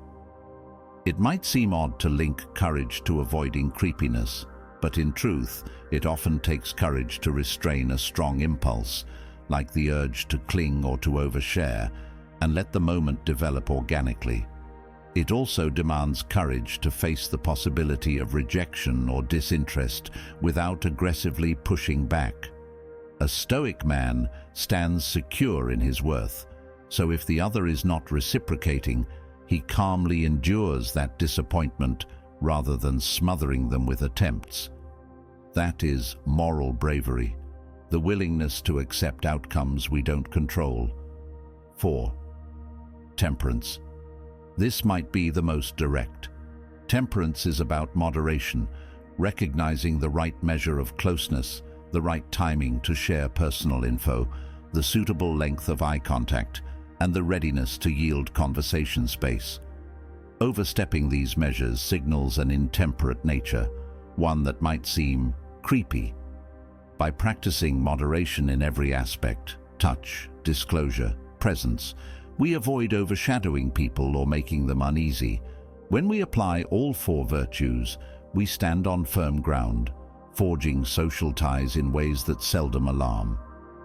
It might seem odd to link courage to avoiding creepiness, but in truth, it often takes courage to restrain a strong impulse, like the urge to cling or to overshare, and let the moment develop organically. It also demands courage to face the possibility of rejection or disinterest without aggressively pushing back. A Stoic man stands secure in his worth, so if the other is not reciprocating, he calmly endures that disappointment rather than smothering them with attempts. That is moral bravery, the willingness to accept outcomes we don't control. 4. Temperance. This might be the most direct. Temperance is about moderation, recognizing the right measure of closeness, the right timing to share personal info, the suitable length of eye contact, and the readiness to yield conversation space. Overstepping these measures signals an intemperate nature, one that might seem creepy. By practicing moderation in every aspect, touch, disclosure, presence, we avoid overshadowing people or making them uneasy. When we apply all 4 virtues, we stand on firm ground, forging social ties in ways that seldom alarm.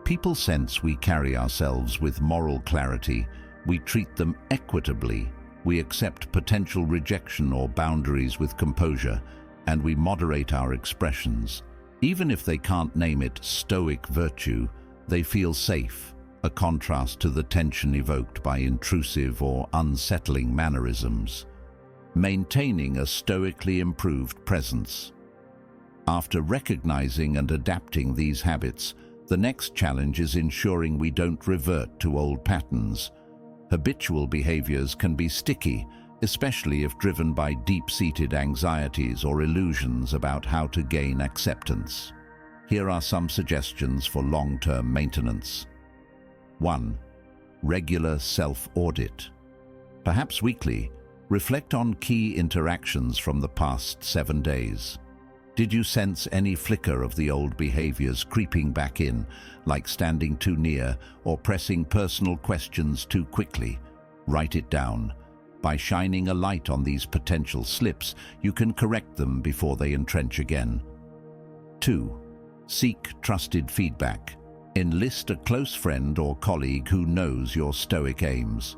People sense we carry ourselves with moral clarity, we treat them equitably, we accept potential rejection or boundaries with composure, and we moderate our expressions. Even if they can't name it Stoic virtue, they feel safe, a contrast to the tension evoked by intrusive or unsettling mannerisms. Maintaining a stoically improved presence. After recognizing and adapting these habits, the next challenge is ensuring we don't revert to old patterns. Habitual behaviors can be sticky, especially if driven by deep-seated anxieties or illusions about how to gain acceptance. Here are some suggestions for long-term maintenance. 1. Regular self-audit. Perhaps weekly, reflect on key interactions from the past 7 days. Did you sense any flicker of the old behaviors creeping back in, like standing too near or pressing personal questions too quickly? Write it down. By shining a light on these potential slips, you can correct them before they entrench again. 2. Seek trusted feedback. Enlist a close friend or colleague who knows your Stoic aims.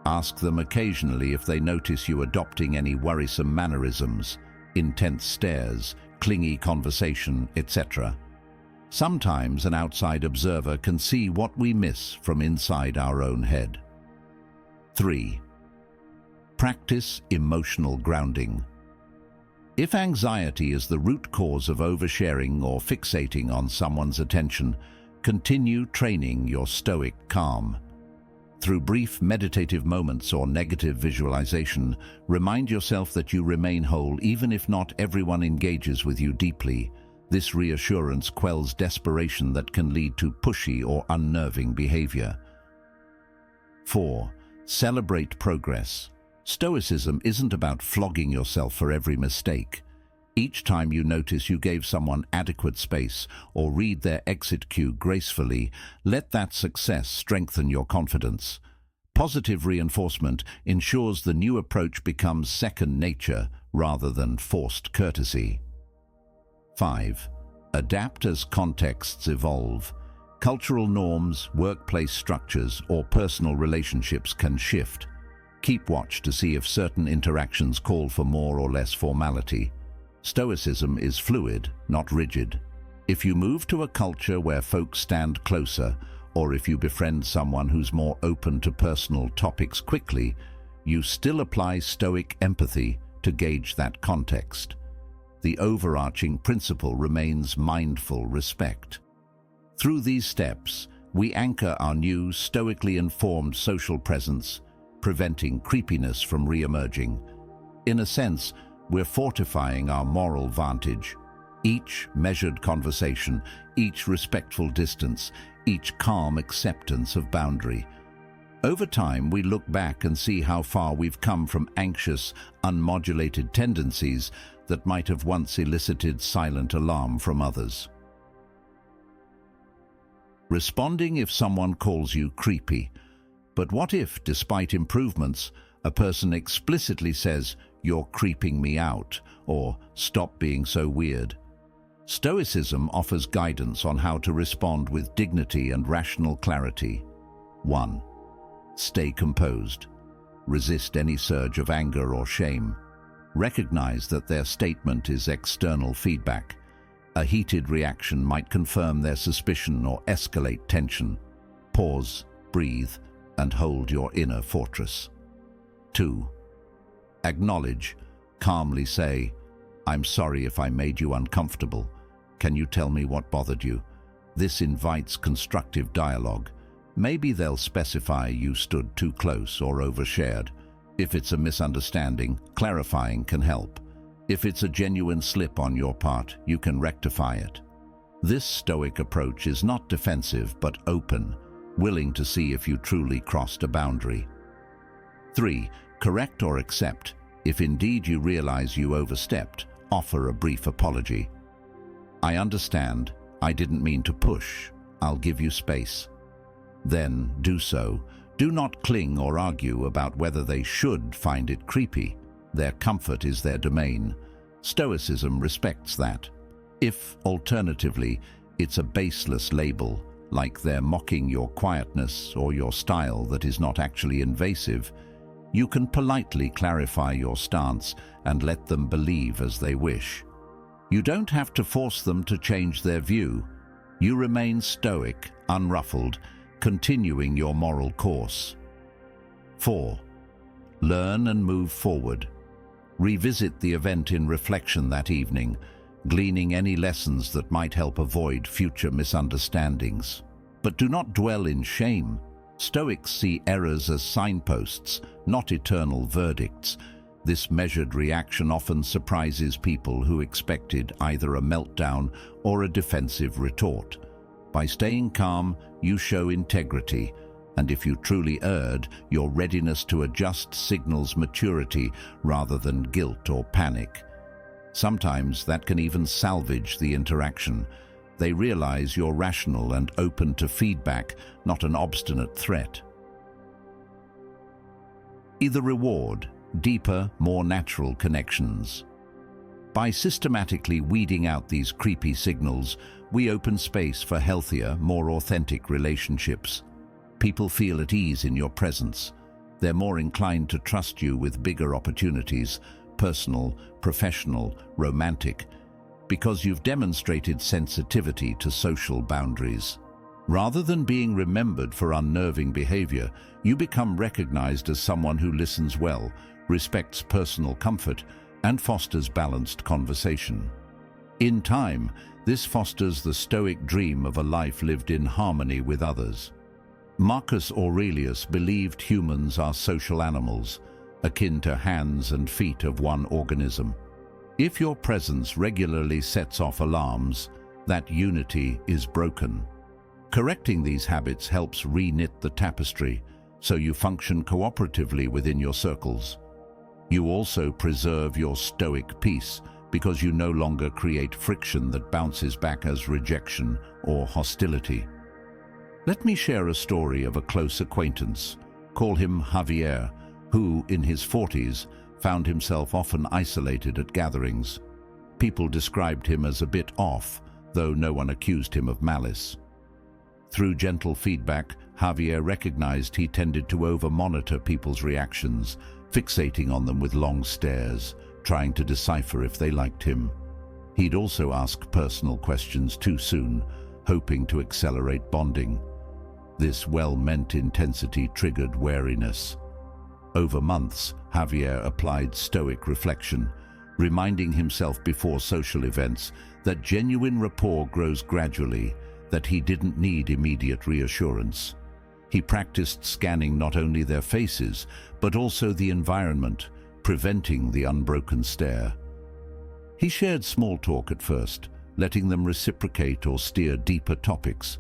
Ask them occasionally if they notice you adopting any worrisome mannerisms, intense stares, clingy conversation, etc. Sometimes an outside observer can see what we miss from inside our own head. 3. Practice emotional grounding. If anxiety is the root cause of oversharing or fixating on someone's attention, continue training your Stoic calm. Through brief meditative moments or negative visualization, remind yourself that you remain whole even if not everyone engages with you deeply. This reassurance quells desperation that can lead to pushy or unnerving behavior. 4. Celebrate progress. Stoicism isn't about flogging yourself for every mistake. Each time you notice you gave someone adequate space or read their exit cue gracefully, let that success strengthen your confidence. Positive reinforcement ensures the new approach becomes second nature rather than forced courtesy. 5. Adapt as contexts evolve. Cultural norms, workplace structures, or personal relationships can shift. Keep watch to see if certain interactions call for more or less formality. Stoicism is fluid, not rigid. If you move to a culture where folks stand closer, or if you befriend someone who's more open to personal topics quickly, you still apply Stoic empathy to gauge that context. The overarching principle remains mindful respect. Through these steps, we anchor our new stoically informed social presence, preventing creepiness from re-emerging. In a sense, we're fortifying our moral vantage. Each measured conversation, each respectful distance, each calm acceptance of boundary. Over time, we look back and see how far we've come from anxious, unmodulated tendencies that might have once elicited silent alarm from others. Responding if someone calls you creepy. But what if, despite improvements, a person explicitly says, "You're creeping me out," or "Stop being so weird"? Stoicism offers guidance on how to respond with dignity and rational clarity. 1. Stay composed. Resist any surge of anger or shame. Recognize that their statement is external feedback. A heated reaction might confirm their suspicion or escalate tension. Pause, breathe, and hold your inner fortress. 2. Acknowledge. Calmly say, "I'm sorry if I made you uncomfortable. Can you tell me what bothered you?" This invites constructive dialogue. Maybe they'll specify you stood too close or overshared. If it's a misunderstanding, clarifying can help. If it's a genuine slip on your part, you can rectify it. This Stoic approach is not defensive but open, willing to see if you truly crossed a boundary. 3. Correct or accept. If indeed you realize you overstepped, offer a brief apology. "I understand. I didn't mean to push. I'll give you space." Then do so. Do not cling or argue about whether they should find it creepy. Their comfort is their domain. Stoicism respects that. If, alternatively, it's a baseless label, like they're mocking your quietness or your style that is not actually invasive, you can politely clarify your stance and let them believe as they wish. You don't have to force them to change their view. You remain stoic, unruffled, continuing your moral course. 4. Learn and move forward. Revisit the event in reflection that evening, gleaning any lessons that might help avoid future misunderstandings. But do not dwell in shame. Stoics see errors as signposts, not eternal verdicts. This measured reaction often surprises people who expected either a meltdown or a defensive retort. By staying calm, you show integrity, and if you truly erred, your readiness to adjust signals maturity rather than guilt or panic. Sometimes that can even salvage the interaction. They realize you're rational and open to feedback, not an obstinate threat. The reward: deeper, more natural connections. By systematically weeding out these creepy signals, we open space for healthier, more authentic relationships. People feel at ease in your presence. They're more inclined to trust you with bigger opportunities, personal, professional, romantic, because you've demonstrated sensitivity to social boundaries. Rather than being remembered for unnerving behavior, you become recognized as someone who listens well, respects personal comfort, and fosters balanced conversation. In time, this fosters the Stoic dream of a life lived in harmony with others. Marcus Aurelius believed humans are social animals, akin to hands and feet of one organism. If your presence regularly sets off alarms, that unity is broken. Correcting these habits helps re-knit the tapestry, so you function cooperatively within your circles. You also preserve your Stoic peace, because you no longer create friction that bounces back as rejection or hostility. Let me share a story of a close acquaintance. Call him Javier, who, in his 40s, found himself often isolated at gatherings. People described him as a bit off, though no one accused him of malice. Through gentle feedback, Javier recognized he tended to over-monitor people's reactions, fixating on them with long stares, trying to decipher if they liked him. He'd also ask personal questions too soon, hoping to accelerate bonding. This well-meant intensity triggered wariness. Over months, Javier applied Stoic reflection, reminding himself before social events that genuine rapport grows gradually, that he didn't need immediate reassurance. He practiced scanning not only their faces, but also the environment, preventing the unbroken stare. He shared small talk at first, letting them reciprocate or steer deeper topics.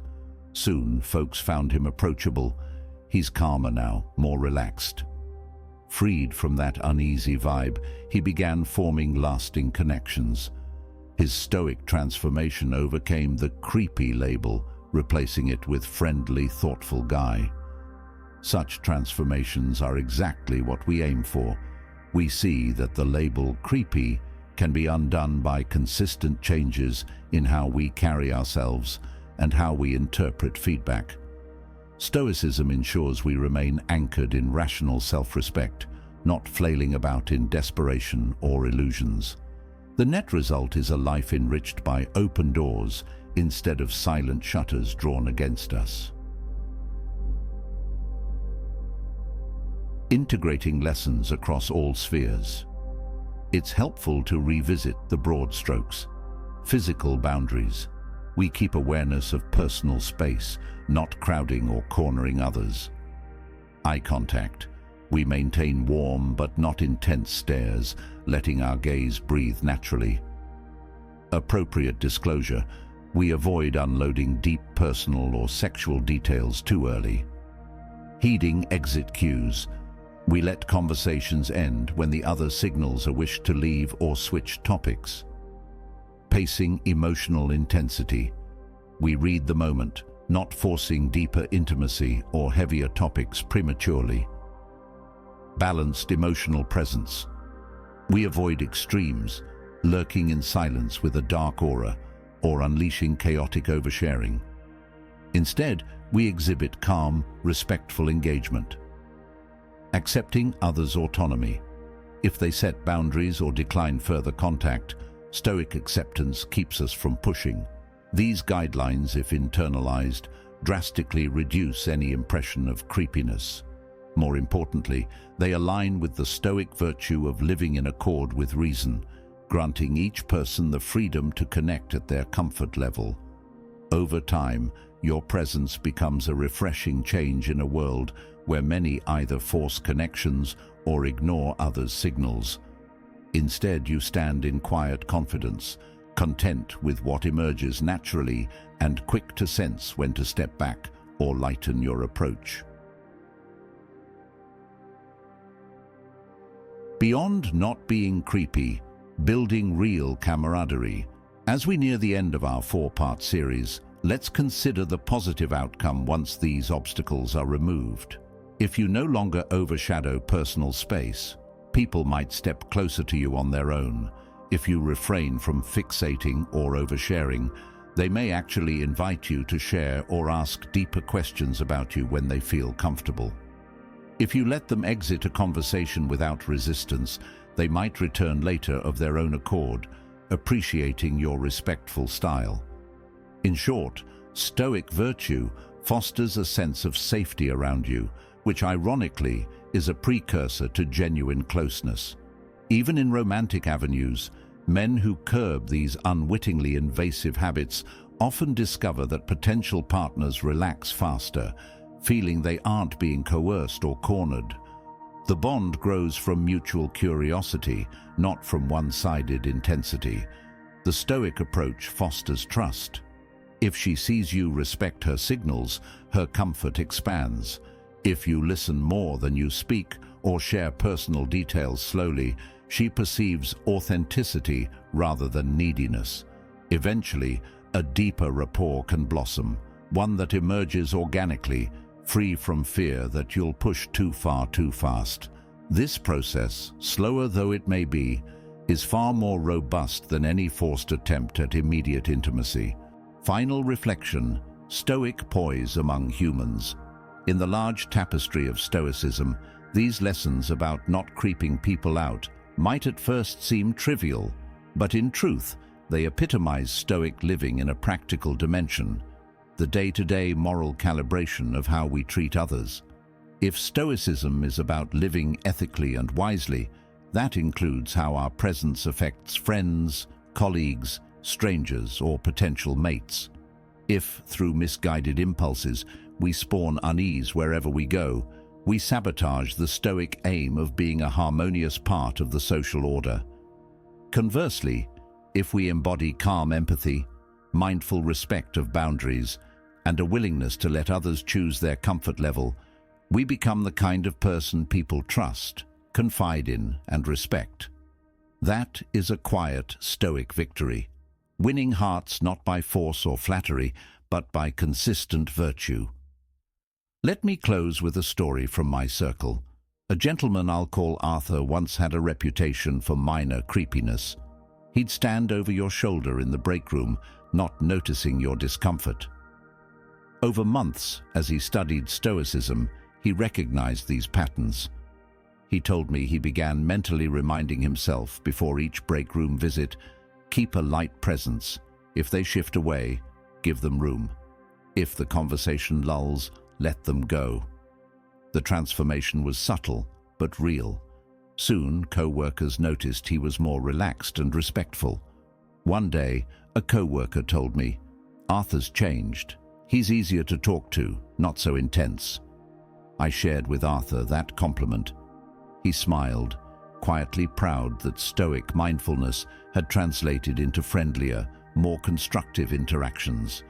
Soon, folks found him approachable. He's calmer now, more relaxed. Freed from that uneasy vibe, he began forming lasting connections. His Stoic transformation overcame the creepy label, replacing it with friendly, thoughtful guy. Such transformations are exactly what we aim for. We see that the label creepy can be undone by consistent changes in how we carry ourselves and how we interpret feedback. Stoicism ensures we remain anchored in rational self-respect, not flailing about in desperation or illusions. The net result is a life enriched by open doors instead of silent shutters drawn against us. Integrating lessons across all spheres. It's helpful to revisit the broad strokes. Physical boundaries. We keep awareness of personal space, not crowding or cornering others. Eye contact. We maintain warm but not intense stares, letting our gaze breathe naturally. Appropriate disclosure. We avoid unloading deep personal or sexual details too early. Heeding exit cues. We let conversations end when the other signals a wish to leave or switch topics. Pacing emotional intensity. We read the moment, not forcing deeper intimacy or heavier topics prematurely. Balanced emotional presence. We avoid extremes, lurking in silence with a dark aura, or unleashing chaotic oversharing. Instead, we exhibit calm, respectful engagement. Accepting others' autonomy. If they set boundaries or decline further contact, Stoic acceptance keeps us from pushing. These guidelines, if internalized, drastically reduce any impression of creepiness. More importantly, they align with the Stoic virtue of living in accord with reason, granting each person the freedom to connect at their comfort level. Over time, your presence becomes a refreshing change in a world where many either force connections or ignore others' signals. Instead, you stand in quiet confidence, content with what emerges naturally and quick to sense when to step back or lighten your approach. Beyond not being creepy, Building real camaraderie. As we near the end of our four-part series, let's consider the positive outcome once these obstacles are removed. If you no longer overshadow personal space, people might step closer to you on their own. If you refrain from fixating or oversharing, they may actually invite you to share or ask deeper questions about you when they feel comfortable. If you let them exit a conversation without resistance, they might return later of their own accord, appreciating your respectful style. In short, Stoic virtue fosters a sense of safety around you, which ironically is a precursor to genuine closeness. Even in romantic avenues, men who curb these unwittingly invasive habits often discover that potential partners relax faster, feeling they aren't being coerced or cornered. The bond grows from mutual curiosity, not from one-sided intensity. The Stoic approach fosters trust. If she sees you respect her signals, her comfort expands. If you listen more than you speak or share personal details slowly, she perceives authenticity rather than neediness. Eventually, a deeper rapport can blossom, one that emerges organically, free from fear that you'll push too far too fast. This process, slower though it may be, is far more robust than any forced attempt at immediate intimacy. Final reflection: Stoic poise among humans. In the large tapestry of Stoicism, these lessons about not creeping people out might at first seem trivial, but in truth, they epitomize Stoic living in a practical dimension, the day-to-day moral calibration of how we treat others. If Stoicism is about living ethically and wisely, that includes how our presence affects friends, colleagues, strangers, or potential mates. If, through misguided impulses, we spawn unease wherever we go, we sabotage the Stoic aim of being a harmonious part of the social order. Conversely, if we embody calm empathy, mindful respect of boundaries, and a willingness to let others choose their comfort level, we become the kind of person people trust, confide in, and respect. That is a quiet, Stoic victory, winning hearts not by force or flattery, but by consistent virtue. Let me close with a story from my circle. A gentleman I'll call Arthur once had a reputation for minor creepiness. He'd stand over your shoulder in the break room, not noticing your discomfort. Over months, as he studied Stoicism, he recognized these patterns. He told me he began mentally reminding himself before each break room visit, keep a light presence. If they shift away, give them room. If the conversation lulls, let them go. The transformation was subtle, but real. Soon, co-workers noticed he was more relaxed and respectful. One day, a co-worker told me, "Arthur's changed. He's easier to talk to, not so intense." I shared with Arthur that compliment. He smiled, quietly proud that Stoic mindfulness had translated into friendlier, more constructive interactions.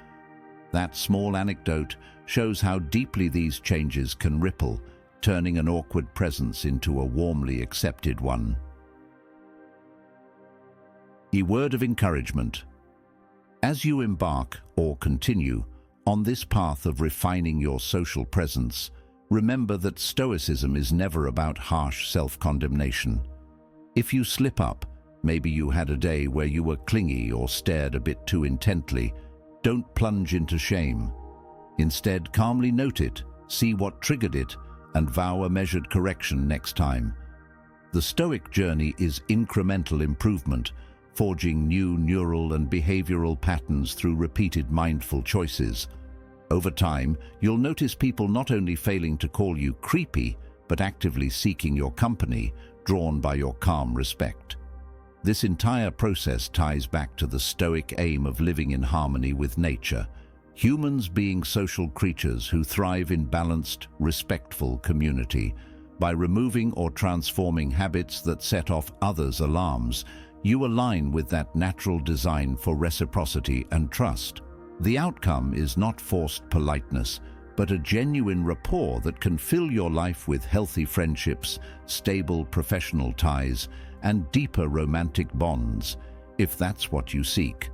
That small anecdote shows how deeply these changes can ripple, turning an awkward presence into a warmly accepted one. A word of encouragement. As you embark, or continue, on this path of refining your social presence, remember that Stoicism is never about harsh self-condemnation. If you slip up, maybe you had a day where you were clingy or stared a bit too intently, don't plunge into shame. Instead, calmly note it, see what triggered it, and vow a measured correction next time. The Stoic journey is incremental improvement, forging new neural and behavioral patterns through repeated mindful choices. Over time, you'll notice people not only failing to call you creepy, but actively seeking your company, drawn by your calm respect. This entire process ties back to the Stoic aim of living in harmony with nature, humans being social creatures who thrive in balanced, respectful community. By removing or transforming habits that set off others' alarms, you align with that natural design for reciprocity and trust. The outcome is not forced politeness, but a genuine rapport that can fill your life with healthy friendships, stable professional ties, and deeper romantic bonds, if that's what you seek.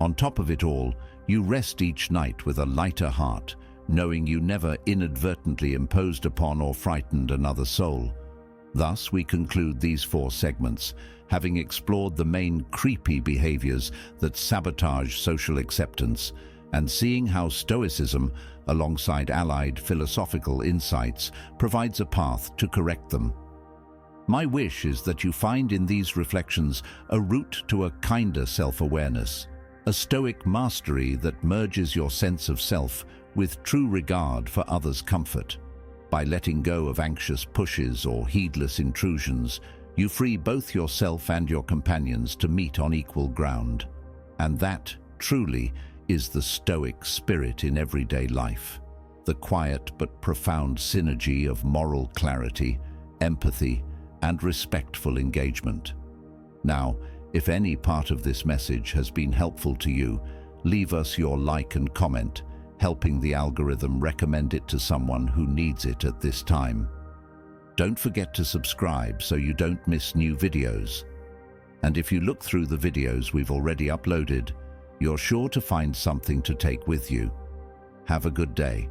On top of it all, you rest each night with a lighter heart, knowing you never inadvertently imposed upon or frightened another soul. Thus, we conclude these 4 segments, having explored the main creepy behaviors that sabotage social acceptance, and seeing how Stoicism, alongside allied philosophical insights, provides a path to correct them. My wish is that you find in these reflections a route to a kinder self-awareness, a Stoic mastery that merges your sense of self with true regard for others' comfort. By letting go of anxious pushes or heedless intrusions, you free both yourself and your companions to meet on equal ground. And that, truly, is the Stoic spirit in everyday life. The quiet but profound synergy of moral clarity, empathy, and respectful engagement. Now, if any part of this message has been helpful to you, leave us your like and comment, helping the algorithm recommend it to someone who needs it at this time. Don't forget to subscribe so you don't miss new videos. And if you look through the videos we've already uploaded, you're sure to find something to take with you. Have a good day.